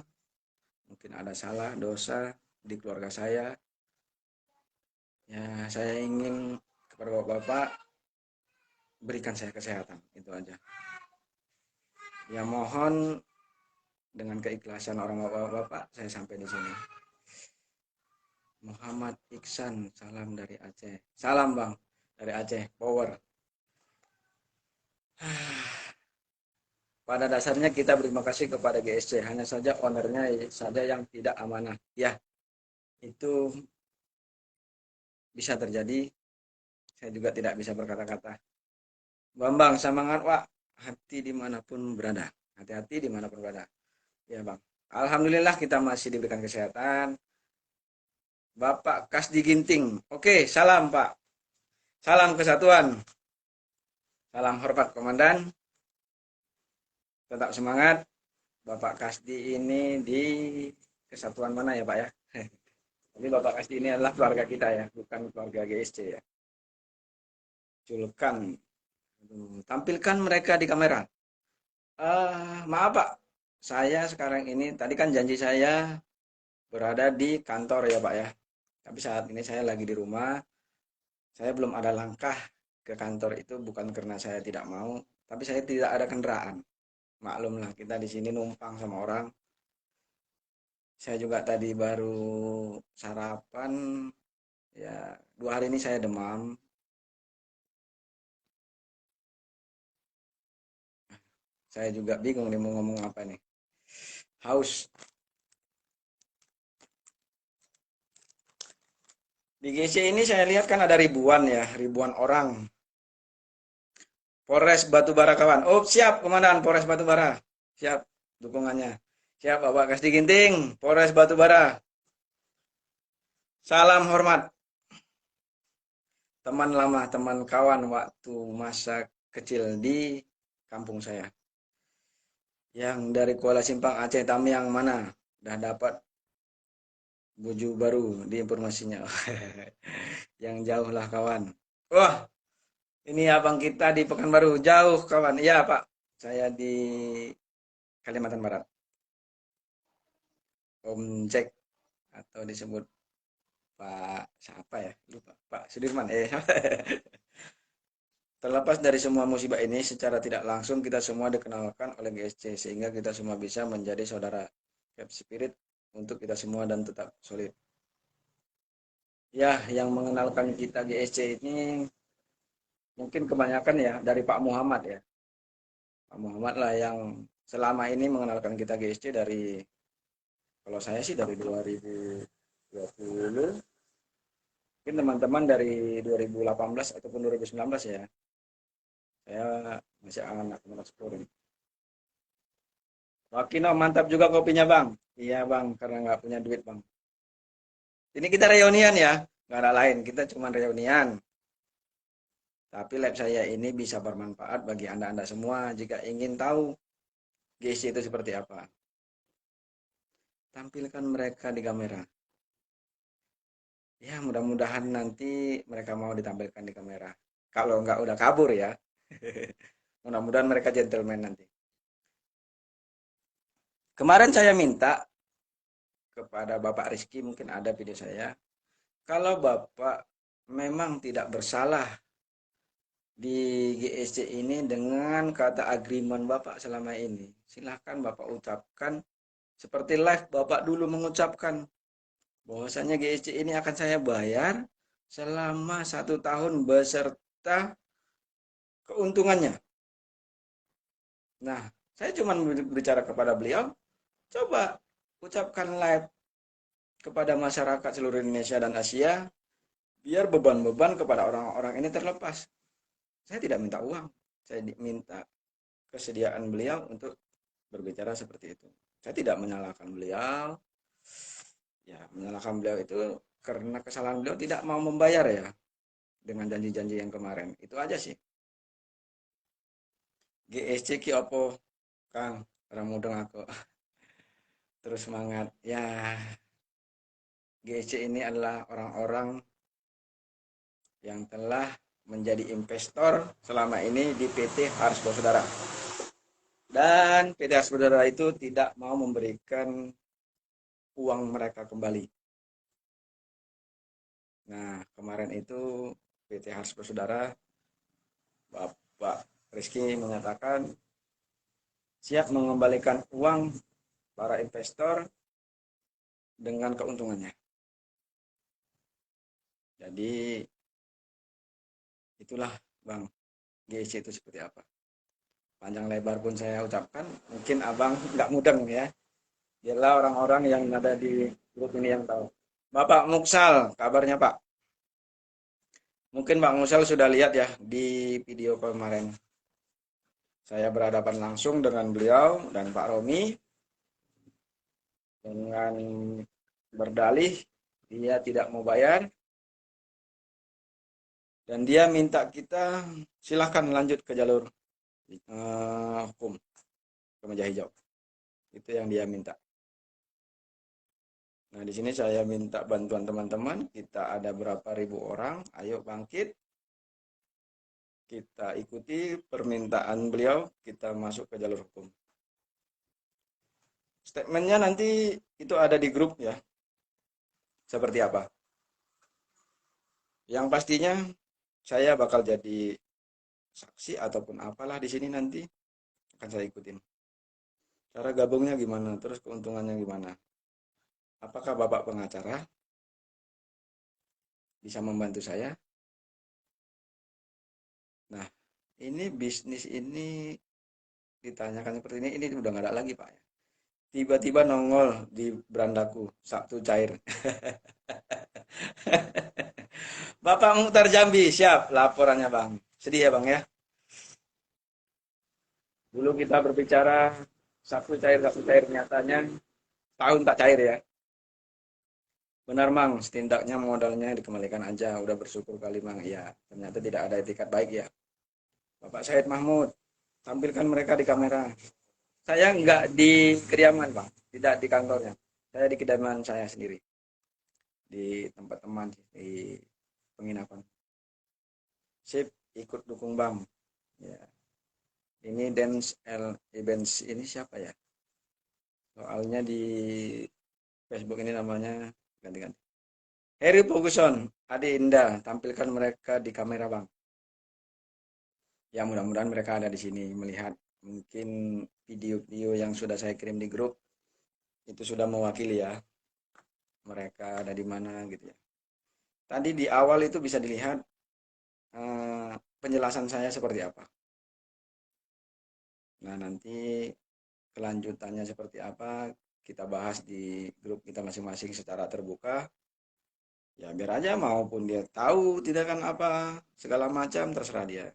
Mungkin ada salah dosa di keluarga saya. Ya, saya ingin kepada bapak-bapak berikan saya kesehatan, itu aja. Ya mohon dengan keikhlasan orang bapak-bapak saya sampai di sini. Muhammad Iksan, salam dari Aceh. Salam bang, dari Aceh, power. Pada dasarnya kita berterima kasih kepada GSC, hanya saja ownernya saja yang tidak amanah. Ya, itu bisa terjadi. Saya juga tidak bisa berkata-kata. Bambang, semangat Wak, hati dimanapun berada. Hati-hati dimanapun berada. Ya bang, alhamdulillah kita masih diberikan kesehatan. Bapak Kasdi Ginting, oke, salam Pak. Salam kesatuan. Salam hormat Komandan. Tetap semangat. Bapak Kasdi ini di kesatuan mana ya Pak ya? Jadi Bapak Kasdi ini adalah keluarga kita ya, bukan keluarga GSC ya. Julukan. Tampilkan mereka di kamera. Maaf Pak, saya sekarang ini, tadi kan janji saya berada di kantor ya Pak ya. Tapi saat ini saya lagi di rumah. Saya belum ada langkah ke kantor itu bukan karena saya tidak mau, tapi saya tidak ada kendaraan. Maklumlah kita di sini numpang sama orang. Saya juga tadi baru sarapan. Ya, 2 hari ini saya demam. Saya juga bingung nih mau ngomong apa nih. Haus. Di GC ini saya lihat kan ada ribuan ya, ribuan orang. Polres Batubara kawan. Oh siap Komandan Polres Batubara. Siap dukungannya. Siap Bapak Kasdi Ginting, Polres Batubara. Salam hormat. Teman lama, teman kawan waktu masa kecil di kampung saya. Yang dari Kuala Simpang Aceh Tamiang mana? Udah dapat buju baru di informasinya. Yang jauh lah kawan. Wah, ini abang kita di Pekanbaru. Jauh kawan. Iya Pak, saya di Kalimantan Barat. Om Jack atau disebut Pak siapa ya? Lupa. Pak Sudirman. Terlepas dari semua musibah ini, secara tidak langsung kita semua dikenalkan oleh GSC sehingga kita semua bisa menjadi saudara. Keep spirit untuk kita semua dan tetap solid. Ya, yang mengenalkan kita GSC ini mungkin kebanyakan ya dari Pak Muhammad ya. Pak Muhammad lah yang selama ini mengenalkan kita GSC dari, kalau saya sih dari 2020, mungkin teman-teman dari 2018 ataupun 2019 ya. Saya masih anak-anak sekolah. Wah, Kino, mantap juga kopinya bang. Iya bang, karena nggak punya duit bang. Ini kita reunian ya, nggak ada lain. Kita cuma reunian. Tapi lab saya ini bisa bermanfaat bagi anda-anda semua jika ingin tahu GC itu seperti apa. Tampilkan mereka di kamera. Ya mudah-mudahan nanti mereka mau ditampilkan di kamera. Kalau nggak udah kabur ya. Mudah-mudahan mereka gentleman nanti. Kemarin saya minta kepada Bapak Rizky, mungkin ada video saya. Kalau Bapak memang tidak bersalah di GSC ini dengan kata agreement Bapak selama ini, silahkan Bapak ucapkan seperti live Bapak dulu mengucapkan bahwasanya GSC ini akan saya bayar selama 1 tahun beserta keuntungannya. Nah, saya cuma berbicara kepada beliau, coba ucapkan live kepada masyarakat seluruh Indonesia dan Asia, biar beban-beban kepada orang-orang ini terlepas. Saya tidak minta uang, saya minta kesediaan beliau untuk berbicara seperti itu. Saya tidak menyalahkan beliau, ya menyalahkan beliau itu karena kesalahan beliau tidak mau membayar ya, dengan janji-janji yang kemarin. Itu aja sih. GSC ki opo, Kang, orang mudeng aku. Terus semangat. Ya, GSC ini adalah orang-orang yang telah menjadi investor selama ini di PT Harus Saudara. Dan PT Harus Saudara itu tidak mau memberikan uang mereka kembali. Nah, kemarin itu PT Harus Saudara, Bapak Rizky menyatakan siap mengembalikan uang para investor dengan keuntungannya. Jadi itulah Bang, GSC itu seperti apa. Panjang lebar pun saya ucapkan, mungkin abang nggak mudeng ya. Biarlah orang-orang yang ada di grup ini yang tahu. Bapak Muksal, kabarnya Pak? Mungkin Pak Muksal sudah lihat ya di video kemarin. Saya berhadapan langsung dengan beliau dan Pak Romi dengan berdalih dia tidak mau bayar dan dia minta kita silahkan lanjut ke jalur hukum ke meja hijau. Itu yang dia minta. Nah, di sini saya minta bantuan teman-teman. Kita ada berapa ribu orang. Ayo bangkit. Kita ikuti permintaan beliau. Kita masuk ke jalur hukum. Statementnya nanti itu ada di grup ya. Seperti apa? Yang pastinya saya bakal jadi saksi ataupun apalah di sini nanti akan saya ikutin. Cara gabungnya gimana? Terus keuntungannya gimana? Apakah Bapak pengacara bisa membantu saya? Nah, ini bisnis ini ditanyakan seperti ini udah nggak ada lagi Pak ya. Tiba-tiba nongol di berandaku Sabtu cair. Bapak Muhtar Jambi, siap laporannya Bang. Sedih ya Bang ya? Dulu kita berbicara satu cair, nyatanya tahun tak cair ya. Benar Mang, setidaknya modalnya dikembalikan aja. Udah bersyukur kali Mang. Ya, ternyata tidak ada etikat baik ya. Bapak Said Mahmud, tampilkan mereka di kamera. Saya nggak di kediaman Bang, tidak di kantornya. Saya di kediaman saya sendiri. Di tempat teman, di penginapan. Sip, ikut dukung Bang. Ya. Ini Dance L Events ini siapa ya? Soalnya di Facebook ini namanya ganti-ganti. Heri Ferguson, Ade Indah, tampilkan mereka di kamera Bang. Ya mudah-mudahan mereka ada di sini melihat mungkin video-video yang sudah saya kirim di grup itu sudah mewakili ya mereka ada di mana gitu ya. Tadi di awal itu bisa dilihat penjelasan saya seperti apa. Nah nanti kelanjutannya seperti apa kita bahas di grup kita masing-masing secara terbuka. Ya biar aja maupun dia tahu tidak kan apa segala macam terserah dia.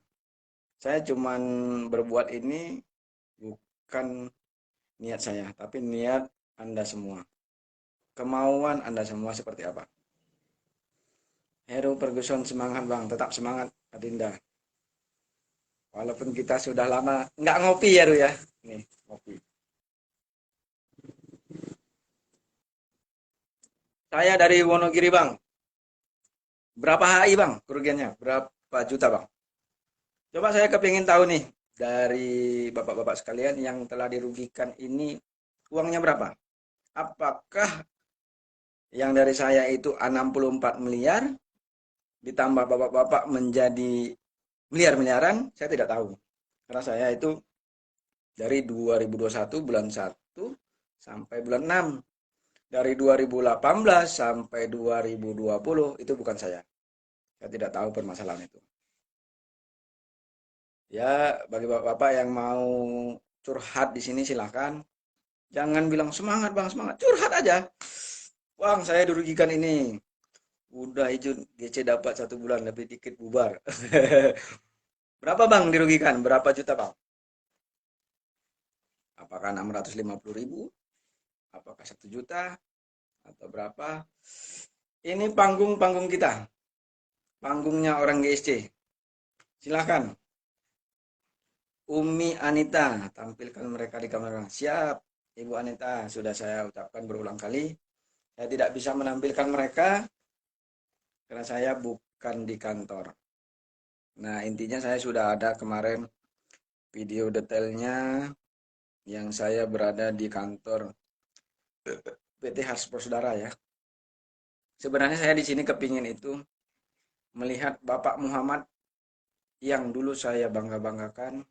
Saya cuman berbuat ini bukan niat saya, tapi niat Anda semua. Kemauan Anda semua seperti apa. Heru Ferguson semangat Bang, tetap semangat Adinda. Walaupun kita sudah lama nggak ngopi ya Ru ya. Nih, ngopi. Saya dari Wonogiri Bang. Berapa HI Bang kerugiannya? Berapa juta Bang? Coba saya kepingin tahu nih dari bapak-bapak sekalian yang telah dirugikan ini uangnya berapa? Apakah yang dari saya itu 64 miliar ditambah bapak-bapak menjadi miliar-miliaran? Saya tidak tahu. Karena saya itu dari 2021 bulan 1 sampai bulan 6. Dari 2018 sampai 2020 itu bukan saya. Saya tidak tahu permasalahan itu. Ya, bagi bapak-bapak yang mau curhat di sini silahkan. Jangan bilang semangat bang, semangat. Curhat aja. Bang, saya dirugikan ini. Udah itu GC dapat 1 bulan lebih dikit bubar. Berapa bang dirugikan? Berapa juta bang? Apakah 650.000? Apakah 1 juta? Atau berapa? Ini panggung-panggung kita. Panggungnya orang GSC. Silahkan. Umi Anita, tampilkan mereka di kamera. Siap, Ibu Anita. Sudah saya ucapkan berulang kali. Saya tidak bisa menampilkan mereka karena saya bukan di kantor. Nah, intinya saya sudah ada kemarin video detailnya yang saya berada di kantor PT Harspor Saudara ya. Sebenarnya saya di sini kepingin itu melihat Bapak Muhammad yang dulu saya bangga-banggakan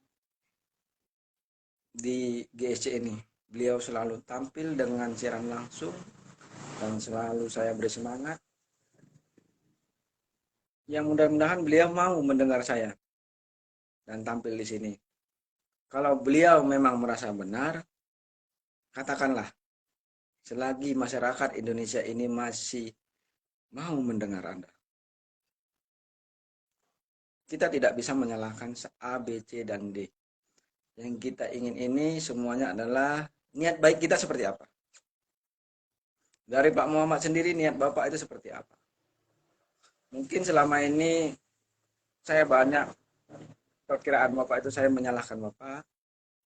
di GSC ini. Beliau selalu tampil dengan siaran langsung dan selalu saya beri semangat. Yang mudah-mudahan beliau mau mendengar saya dan tampil di sini. Kalau beliau memang merasa benar, katakanlah selagi masyarakat Indonesia ini masih mau mendengar Anda. Kita tidak bisa menyalahkan A, B, C, dan D. Yang kita ingin ini semuanya adalah niat baik kita seperti apa. Dari Pak Muhammad sendiri niat Bapak itu seperti apa. Mungkin selama ini saya banyak perkiraan Bapak itu saya menyalahkan Bapak.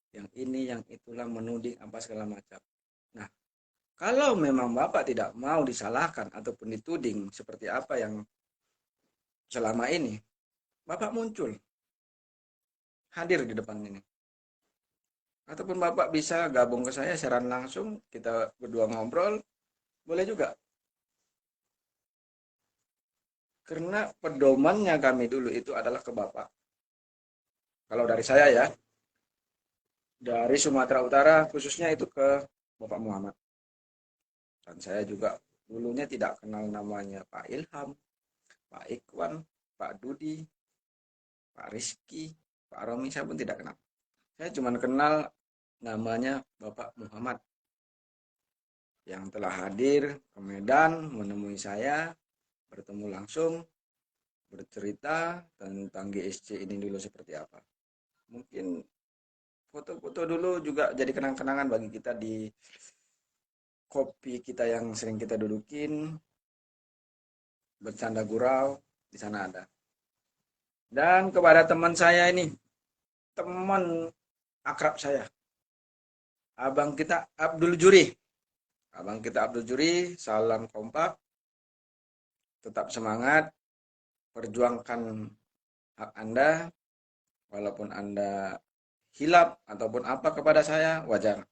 Yang ini, yang itulah menuding apa segala macam. Nah, kalau memang Bapak tidak mau disalahkan ataupun dituding seperti apa yang selama ini, Bapak muncul, hadir di depan ini. Ataupun Bapak bisa gabung ke saya secara langsung, kita berdua ngobrol, boleh juga. Karena pedomannya kami dulu itu adalah ke Bapak. Kalau dari saya ya, dari Sumatera Utara khususnya itu ke Bapak Muhammad. Dan saya juga dulunya tidak kenal namanya Pak Ilham, Pak Ikwan, Pak Dudi, Pak Rizky, Pak Romi, saya pun tidak kenal. Saya cuma kenal namanya Bapak Muhammad yang telah hadir ke Medan menemui saya, bertemu langsung, bercerita tentang GSC ini dulu seperti apa. Mungkin Foto-foto dulu juga jadi kenang-kenangan bagi kita di kopi kita yang sering kita dudukin, bercanda gurau, di sana ada. Dan kepada teman saya ini, teman akrab saya, abang kita Abdul Juri. Abang kita Abdul Juri, salam kompak, tetap semangat, perjuangkan hak Anda, walaupun Anda hilap ataupun apa kepada saya, wajar.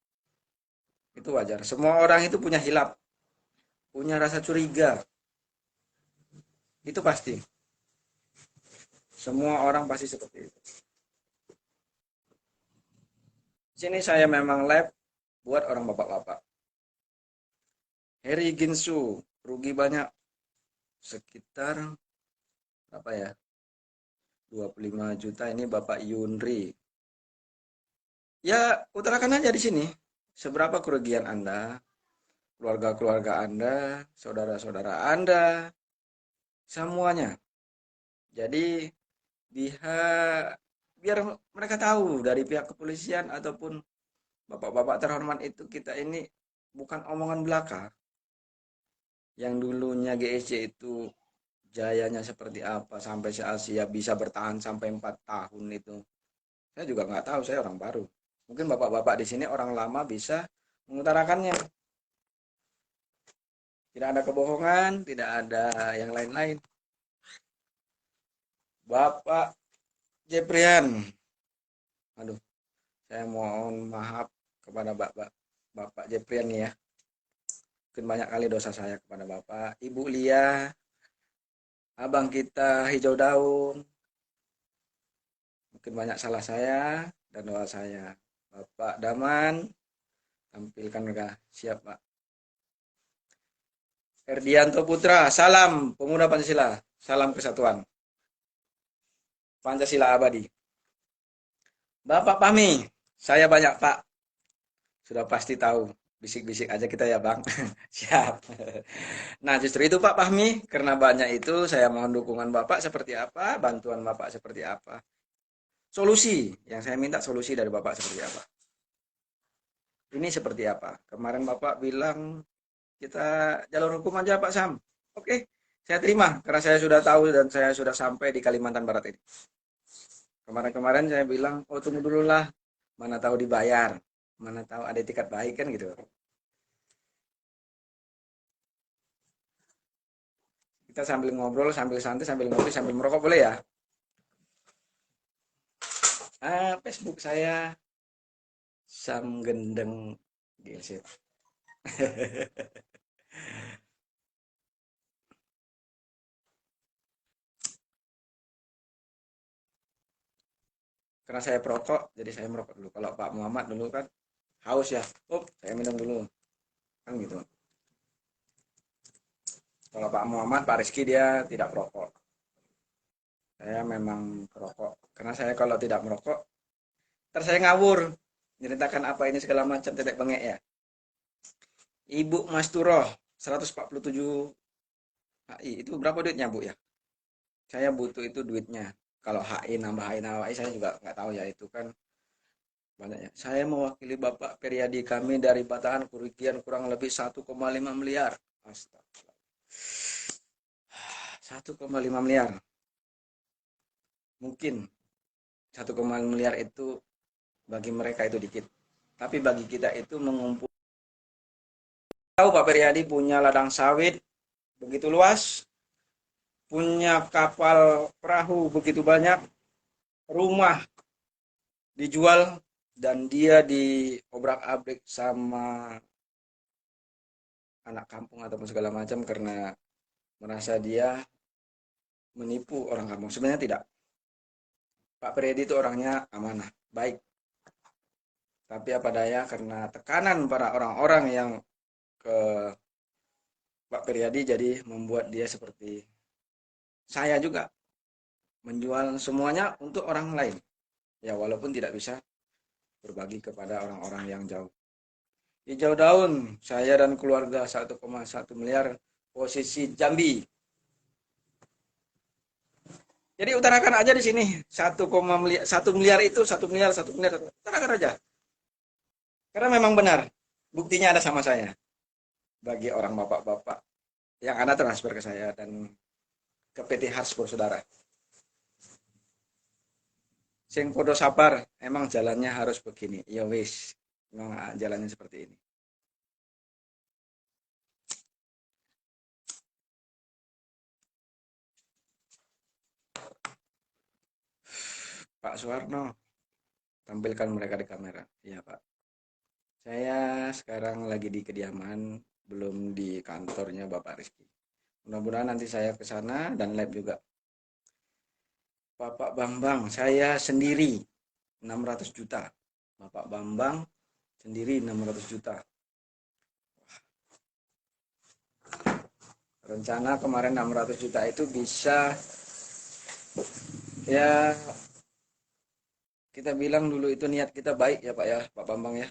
Itu wajar. Semua orang itu punya hilap, punya rasa curiga. Itu pasti. Semua orang pasti seperti itu. Di sini saya memang live buat orang bapak-bapak. Heri Ginsu, rugi banyak. Sekitar apa ya? 25 juta ini Bapak Yunri. Ya, utarakan aja di sini. Seberapa kerugian Anda, keluarga-keluarga Anda, saudara-saudara Anda, semuanya. Jadi biar mereka tahu dari pihak kepolisian ataupun bapak-bapak terhormat itu, kita ini bukan omongan belaka. Yang dulunya GSC itu jayanya seperti apa sampai se Asia bisa bertahan sampai 4 tahun itu. Saya juga nggak tahu, saya orang baru. Mungkin bapak-bapak di sini orang lama bisa mengutarakannya. Tidak ada kebohongan, tidak ada yang lain-lain. Bapak Jeprian, aduh, saya mohon maaf kepada Bapak Jeprian nih ya. Mungkin banyak kali dosa saya kepada Bapak. Ibu Lia, abang kita Hijau Daun, mungkin banyak salah saya dan doa saya. Bapak Daman, tampilkan enggak? Siap Pak. Erdianto Putra, salam pemuda Pancasila, salam kesatuan. Pancasila abadi. Bapak Pahmi, saya banyak Pak. Sudah pasti tahu. Bisik-bisik aja kita ya Bang. Siap. Nah justru itu Pak Pahmi, karena banyak itu saya mohon dukungan Bapak seperti apa, bantuan Bapak seperti apa. Solusi, yang saya minta solusi dari Bapak seperti apa. Ini seperti apa. Kemarin Bapak bilang kita jalur hukum aja Pak Sam. Oke, saya terima karena saya sudah tahu dan saya sudah sampai di Kalimantan Barat ini. Kemarin-kemarin saya bilang, oh tunggu dulu lah, mana tahu dibayar, mana tahu ada tiket baik kan gitu. Kita sambil ngobrol, sambil santai, sambil ngopi, sambil merokok boleh ya? Facebook saya Sam Gendeng GLC. Karena saya perokok, jadi saya merokok dulu. Kalau Pak Muhammad dulu kan haus ya, saya minum dulu, kan gitu. Kalau Pak Muhammad, Pak Rizky dia tidak perokok. Saya memang perokok. Karena saya kalau tidak merokok, ntar saya ngawur. Ceritakan apa ini segala macam, tetek bengek ya. Ibu Mas Turoh, 147 HI. Itu berapa duitnya Bu ya? Saya butuh itu duitnya. Kalau HI nambah HI saya juga nggak tahu ya, itu kan banyaknya. Saya mewakili Bapak Periadi, kami dari Bataan kerugian kurang lebih 1,5 miliar. Astaga. 1,5 miliar. Mungkin 1,5 miliar itu bagi mereka itu dikit. Tapi bagi kita itu mengumpul. Tahu Pak Periadi punya ladang sawit begitu luas, punya kapal perahu begitu banyak, rumah dijual dan dia diobrak-abrik sama anak kampung ataupun segala macam karena merasa dia menipu orang kampung. Sebenarnya tidak. Pak Periadi itu orangnya amanah, baik. Tapi apa daya karena tekanan para orang-orang yang ke Pak Periadi jadi membuat dia seperti saya juga menjual semuanya untuk orang lain. Ya walaupun tidak bisa berbagi kepada orang-orang yang jauh. Hijau Daun, saya dan keluarga 1,1 miliar posisi Jambi. Jadi utarakan aja di sini 1,1 miliar, 1 miliar itu 1 miliar 1 miliar utarakan aja. Karena memang benar. Buktinya ada sama saya. Bagi orang bapak-bapak yang Anda transfer ke saya dan ke PT Harspur Saudara. Sing podo sapar, emang jalannya harus begini. Ya wis, memang jalannya seperti ini. Pak Suwarno, tampilkan mereka di kamera. Iya, Pak. Saya sekarang lagi di kediaman, belum di kantornya Bapak Rizky. Mudah-mudahan nanti saya ke sana dan live juga. Bapak Bambang, saya sendiri 600 juta. Bapak Bambang sendiri 600 juta. Rencana kemarin 600 juta itu bisa, ya kita bilang dulu itu niat kita baik ya Pak ya, Pak Bambang ya.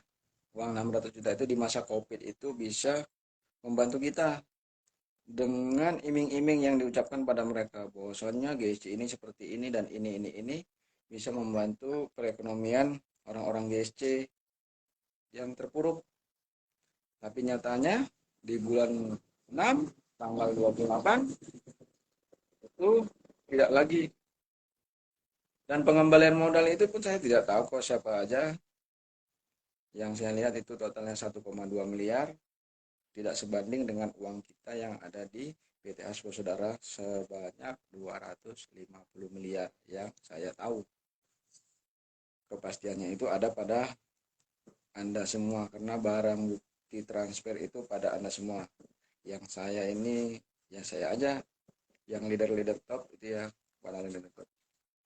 Uang 600 juta itu di masa Covid itu bisa membantu kita dengan iming-iming yang diucapkan pada mereka. Bahwasannya GSC ini seperti ini dan ini bisa membantu perekonomian orang-orang GSC yang terpuruk. Tapi nyatanya di bulan 6 tanggal 28 itu tidak lagi. Dan pengembalian modal itu pun saya tidak tahu kok siapa aja. Yang saya lihat itu totalnya 1,2 miliar. Tidak sebanding dengan uang kita yang ada di PT Aspo Saudara sebanyak 250 miliar yang saya tahu. Kepastiannya itu ada pada Anda semua karena barang bukti transfer itu pada Anda semua. Yang saya ini ya saya aja yang leader-leader top itu ya kepala leader top.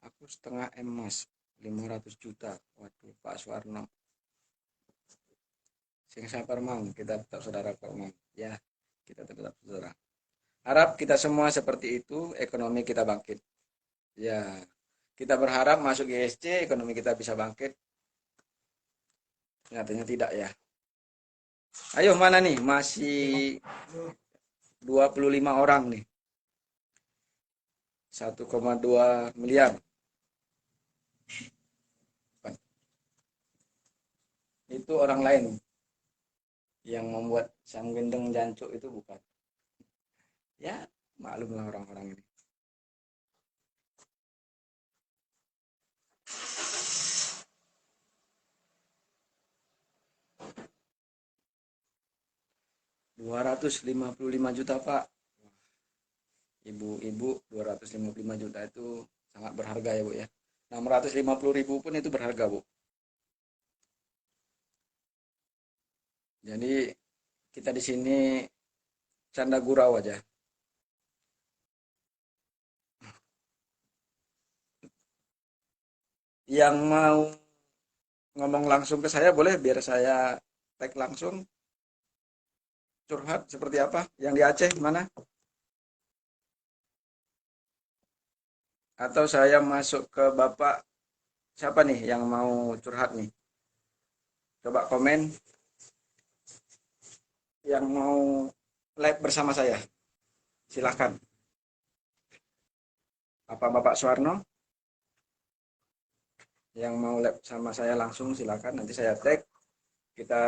Aku setengah emas 500 juta. Waduh Pak Suwarno. Sing sabar mang, kita tetap saudara kok mang. Ya, kita tetap saudara. Harap kita semua seperti itu, ekonomi kita bangkit. Ya, kita berharap masuk GSC, ekonomi kita bisa bangkit. Nyatanya tidak ya. Ayo mana nih? Masih 25 orang nih. 1,2 miliar. Itu orang lain yang membuat sang gendeng jancuk itu bukan. Ya, maklumlah orang-orang ini. Rp255 juta Pak. Ibu-ibu 255 juta itu sangat berharga ya Bu ya. 650.000 pun itu berharga Bu. Jadi kita di sini canda gurau aja. Yang mau ngomong langsung ke saya boleh biar saya tag langsung curhat seperti apa? Yang di Aceh mana? Atau saya masuk ke Bapak siapa nih yang mau curhat nih? Coba komen yang mau live bersama saya. Silahkan. Apa Bapak Suwarno yang mau live sama saya langsung silahkan. Nanti saya tag. Kita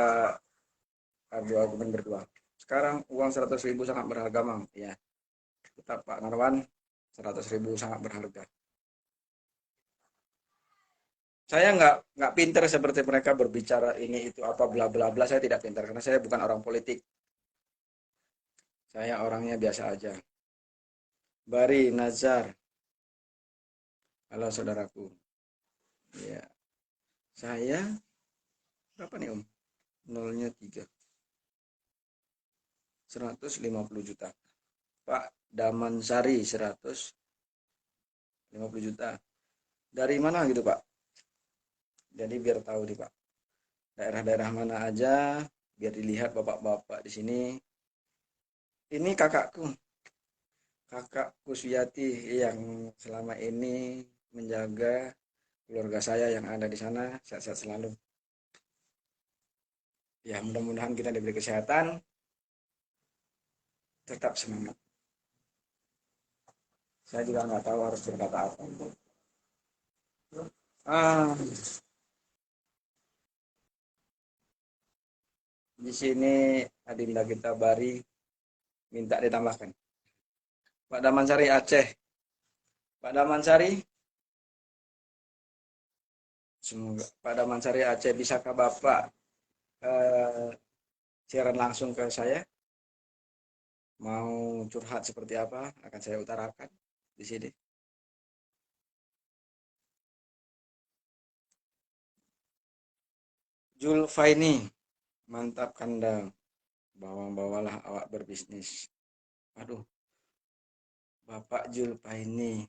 adu argumen berdua. Sekarang uang 100.000 sangat berharga mang. Ya, tetap Pak Narwan 100.000 sangat berharga. Saya nggak pinter seperti mereka berbicara ini itu apa bla bla bla. Saya tidak pintar karena saya bukan orang politik. Saya orangnya biasa aja. Bari Nazar, halo saudaraku. Ya, saya berapa nih Om? Nolnya 3. 150 juta. Pak Damansari 150 juta. Dari mana gitu Pak? Jadi biar tahu nih Pak. Daerah-daerah mana aja biar dilihat bapak-bapak di sini. Ini kakakku. Kakak Kuswiyati yang selama ini menjaga keluarga saya yang ada di sana sehat-sehat selalu. Ya mudah-mudahan kita diberi kesehatan, tetap semangat. Saya juga nggak tahu harus berkata apa. Ah, di sini Adinda kita Bari minta ditambahkan. Pak Damansari Aceh. Pak Damansari, semoga Pak Damansari Aceh, bisakah Bapak eh, siaran langsung ke saya? Mau curhat seperti apa akan saya utarakan di sini. Julfaini, mantap kandang. Bawa-bawalah awak berbisnis. Aduh, Bapak Julfaini,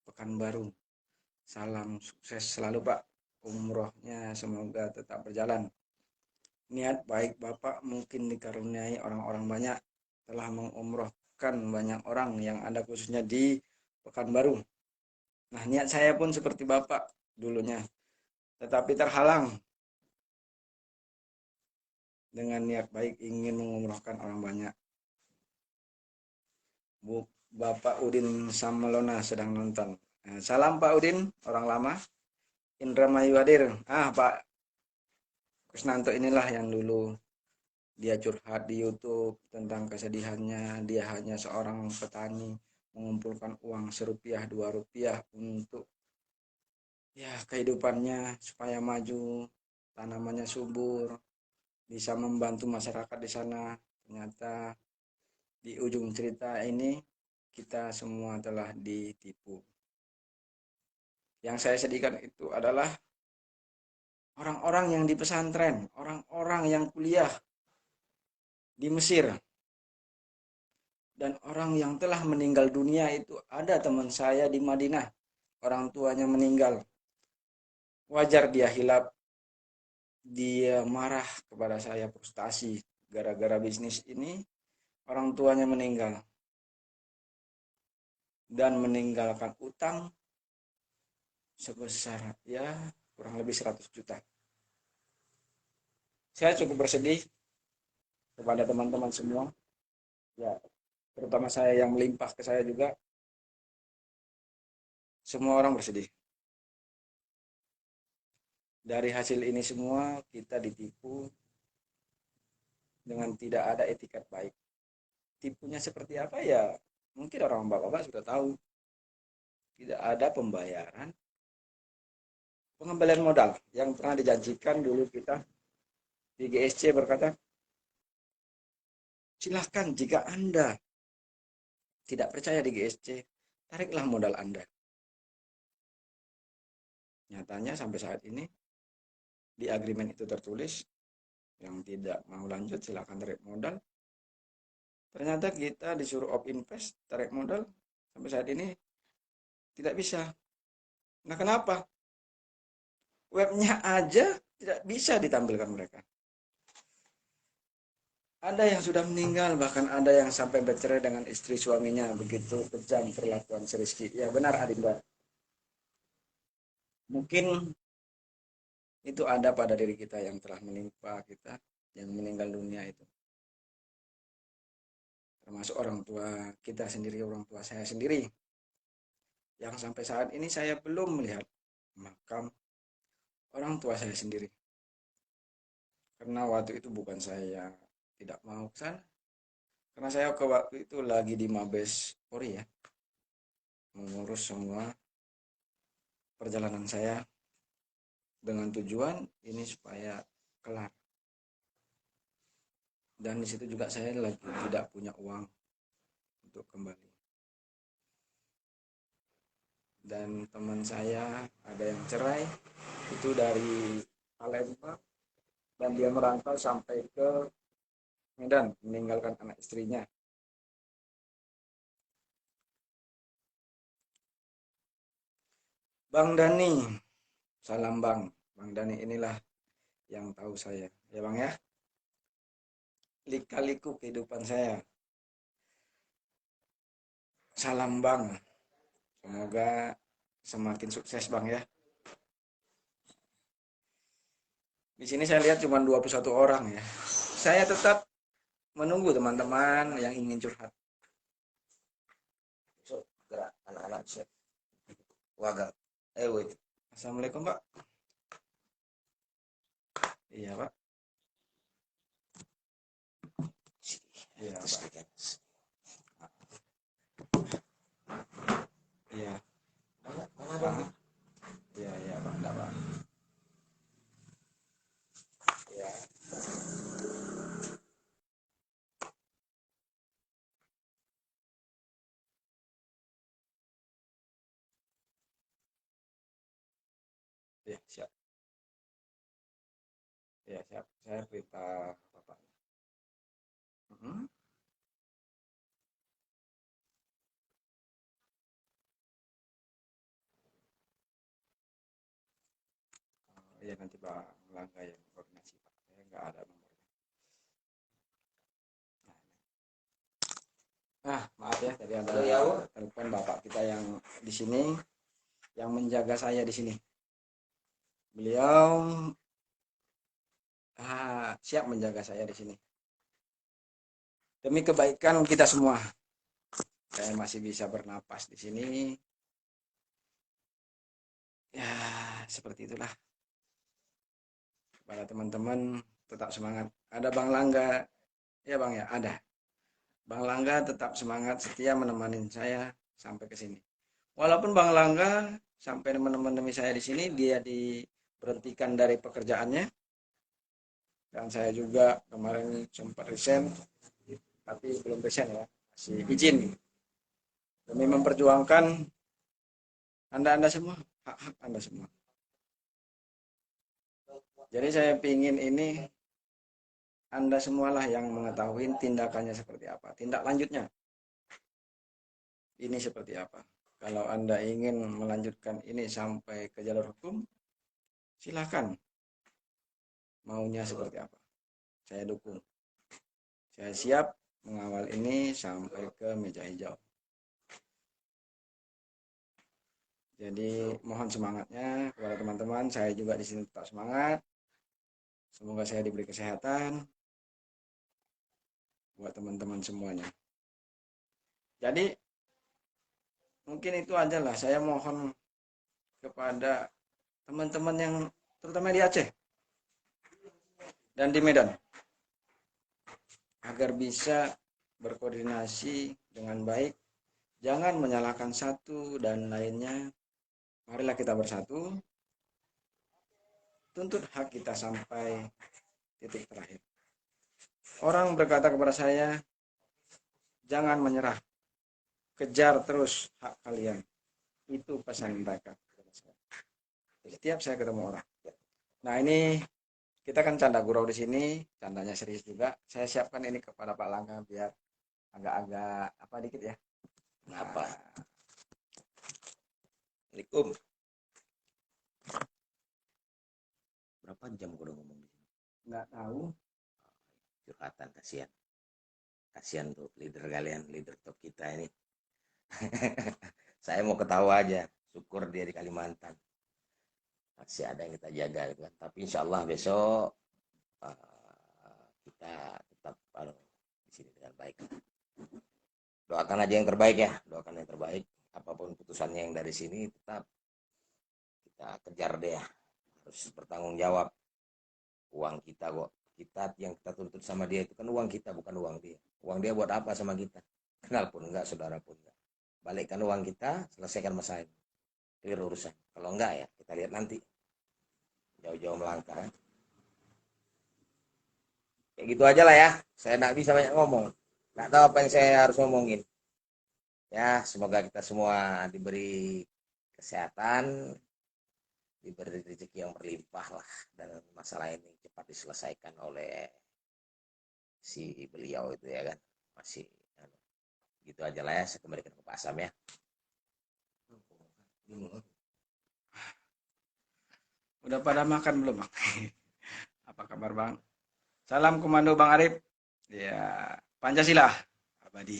Pekanbaru. Salam sukses selalu Pak. Umrohnya semoga tetap berjalan. Niat baik Bapak mungkin dikaruniai orang-orang banyak. Telah mengumrohkan banyak orang yang ada khususnya di Pekanbaru. Nah, niat saya pun seperti Bapak dulunya. Tetapi terhalang dengan niat baik ingin mengumrohkan orang banyak. Bapak Udin Samelona sedang nonton. Salam Pak Udin, orang lama. Indramayu hadir. Pak Kusnanto inilah yang dulu dia curhat di YouTube tentang kesedihannya. Dia hanya seorang petani mengumpulkan uang serupiah dua rupiah untuk ya kehidupannya supaya maju, tanamannya subur, bisa membantu masyarakat di sana. Ternyata di ujung cerita ini kita semua telah ditipu. Yang saya sedihkan itu adalah orang-orang yang di pesantren, orang-orang yang kuliah di Mesir, dan orang yang telah meninggal dunia itu. Ada teman saya di Madinah, orang tuanya meninggal. Wajar dia hilap, dia marah kepada saya, frustasi. Gara-gara bisnis ini, orang tuanya meninggal. Dan meninggalkan utang sebesar ya kurang lebih 100 juta. Saya cukup bersedih kepada teman-teman semua. Ya, terutama saya yang melimpah ke saya juga. Semua orang bersedih. Dari hasil ini semua kita ditipu dengan tidak ada etikat baik. Tipunya seperti apa ya? Mungkin orang bapak-bapak sudah tahu. Tidak ada pembayaran pengembalian modal yang pernah dijanjikan dulu kita di GSC berkata, silahkan jika Anda tidak percaya di GSC, tariklah modal Anda. Nyatanya sampai saat ini di agreement itu tertulis yang tidak mau lanjut silahkan tarik modal. Ternyata kita disuruh opt invest, tarik modal, sampai saat ini tidak bisa. Nah, kenapa? Webnya aja tidak bisa ditampilkan mereka. Ada yang sudah meninggal, bahkan ada yang sampai bercerai dengan istri suaminya. Begitu kejam perlakuan si Rizky. Ya benar Adinda. Mungkin itu ada pada diri kita yang telah menimpa kita, yang meninggal dunia itu. Termasuk orang tua kita sendiri, orang tua saya sendiri. Yang sampai saat ini saya belum melihat makam orang tua saya sendiri. Karena waktu itu bukan saya tidak mau ke sana. Karena saya ke waktu itu lagi di Mabes Polri ya. Mengurus semua perjalanan saya dengan tujuan ini supaya kelar. Dan di situ juga saya lagi tidak punya uang untuk kembali. Dan teman saya ada yang cerai itu dari Palembang dan dia merantau sampai ke Medan meninggalkan anak istrinya. Bang Dani, salam Bang. Bang Dani inilah yang tahu saya. Ya Bang ya. Lika-liku kehidupan saya. Salam Bang. Semoga semakin sukses Bang ya. Di sini saya lihat cuma 21 orang ya. Saya tetap menunggu teman-teman yang ingin curhat. So, gerak. anak-anak siap wagang wait. Assalamualaikum Pak. Iya Pak. Iya Terus Pak. kan Iya. mana Pak. dong Iya iya Pak. Enggak Pak. Iya. Iya siap. Iya siap. Saya perintah Bapak. Mhm. Iya nanti Bang Langga yang koordinasi Pak. Saya nggak ada nomornya. Maaf ya tadi ada Halo, ya, Bu. telepon Bapak kita yang di sini yang menjaga saya di sini. Beliau siap menjaga saya di sini. Demi kebaikan kita semua. Saya masih bisa bernapas di sini. Ya, seperti itulah. Para teman-teman tetap semangat. Ada Bang Langga. Ya Bang ya, ada. Bang Langga tetap semangat setia menemani saya sampai ke sini. Walaupun Bang Langga sampai menemani saya di sini, dia diberhentikan dari pekerjaannya. Dan saya juga kemarin sempat resign, tapi belum resign ya, masih izin. Demi memperjuangkan Anda semua, hak-hak Anda semua. Jadi saya ingin ini Anda semualah yang mengetahui tindakannya seperti apa, tindak lanjutnya. Ini seperti apa. Kalau Anda ingin melanjutkan ini sampai ke jalur hukum, silakan. Maunya seperti apa. Saya dukung. Saya siap mengawal ini sampai ke meja hijau. Jadi mohon semangatnya kepada teman-teman. Saya juga di sini tetap semangat. Semoga saya diberi kesehatan buat teman-teman semuanya. Jadi mungkin itu aja lah. Saya mohon kepada teman-teman yang terutama di Aceh dan di Medan agar bisa berkoordinasi dengan baik. Jangan menyalahkan satu dan lainnya. Marilah kita bersatu. Tuntut hak kita sampai titik terakhir. Orang berkata kepada saya, jangan menyerah. Kejar terus hak kalian. Itu pesan mereka. Setiap saya ketemu orang. Nah ini kita kan canda gurau di sini, candanya serius juga. Saya siapkan ini kepada Pak Langga biar agak-agak apa dikit ya. Nah, apa? Assalamualaikum. Berapa jam gue udah ngomong di sini? Nggak tahu. Curhatan, kasihan. Kasihan tuh leader kalian, leader top kita ini. Saya mau ketawa aja. Syukur dia di Kalimantan. Masih ada yang kita jaga gitu kan. Tapi insya Allah besok kita tetap di sini dengan baik. Doakan aja yang terbaik ya. Doakan yang terbaik. Apapun putusannya yang dari sini tetap kita kejar deh ya. Harus bertanggung jawab. Uang kita kok. Kita yang kita tuntut sama dia itu kan uang kita, bukan uang dia. Uang dia buat apa sama kita? Kenal pun enggak, saudara pun enggak. Balikkan uang kita, selesaikan masalah ini. Clear urusan. Kalau enggak ya kita lihat nanti. Jauh-jauh melangkah. Kayak gitu aja lah ya. Saya enggak bisa banyak ngomong. Enggak tahu apa yang saya harus ngomongin. Ya, semoga kita semua diberi kesehatan, diberi rezeki yang berlimpah lah, dan masalah ini cepat diselesaikan oleh si beliau itu ya kan. Masih gitu aja lah ya. Saya kembalikan ke Pak Asam ya. Udah pada makan belum Bang? Apa kabar Bang? Salam komando Bang Arif. Ya, Pancasila abadi.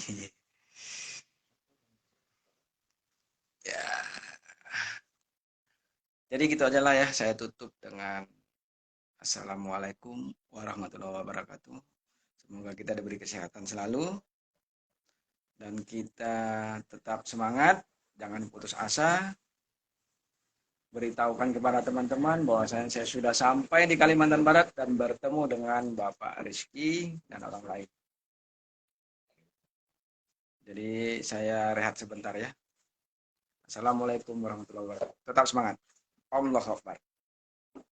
Ya. Jadi gitu aja lah ya. Saya tutup dengan Assalamualaikum warahmatullahi wabarakatuh. Semoga kita diberi kesehatan selalu dan kita tetap semangat Jangan putus asa. Beritahukan kepada teman-teman bahwa saya sudah sampai di Kalimantan Barat dan bertemu dengan Bapak Rizky dan orang lain. Jadi saya rehat sebentar ya. Assalamualaikum warahmatullahi wabarakatuh. Tetap semangat. Allahu Akbar.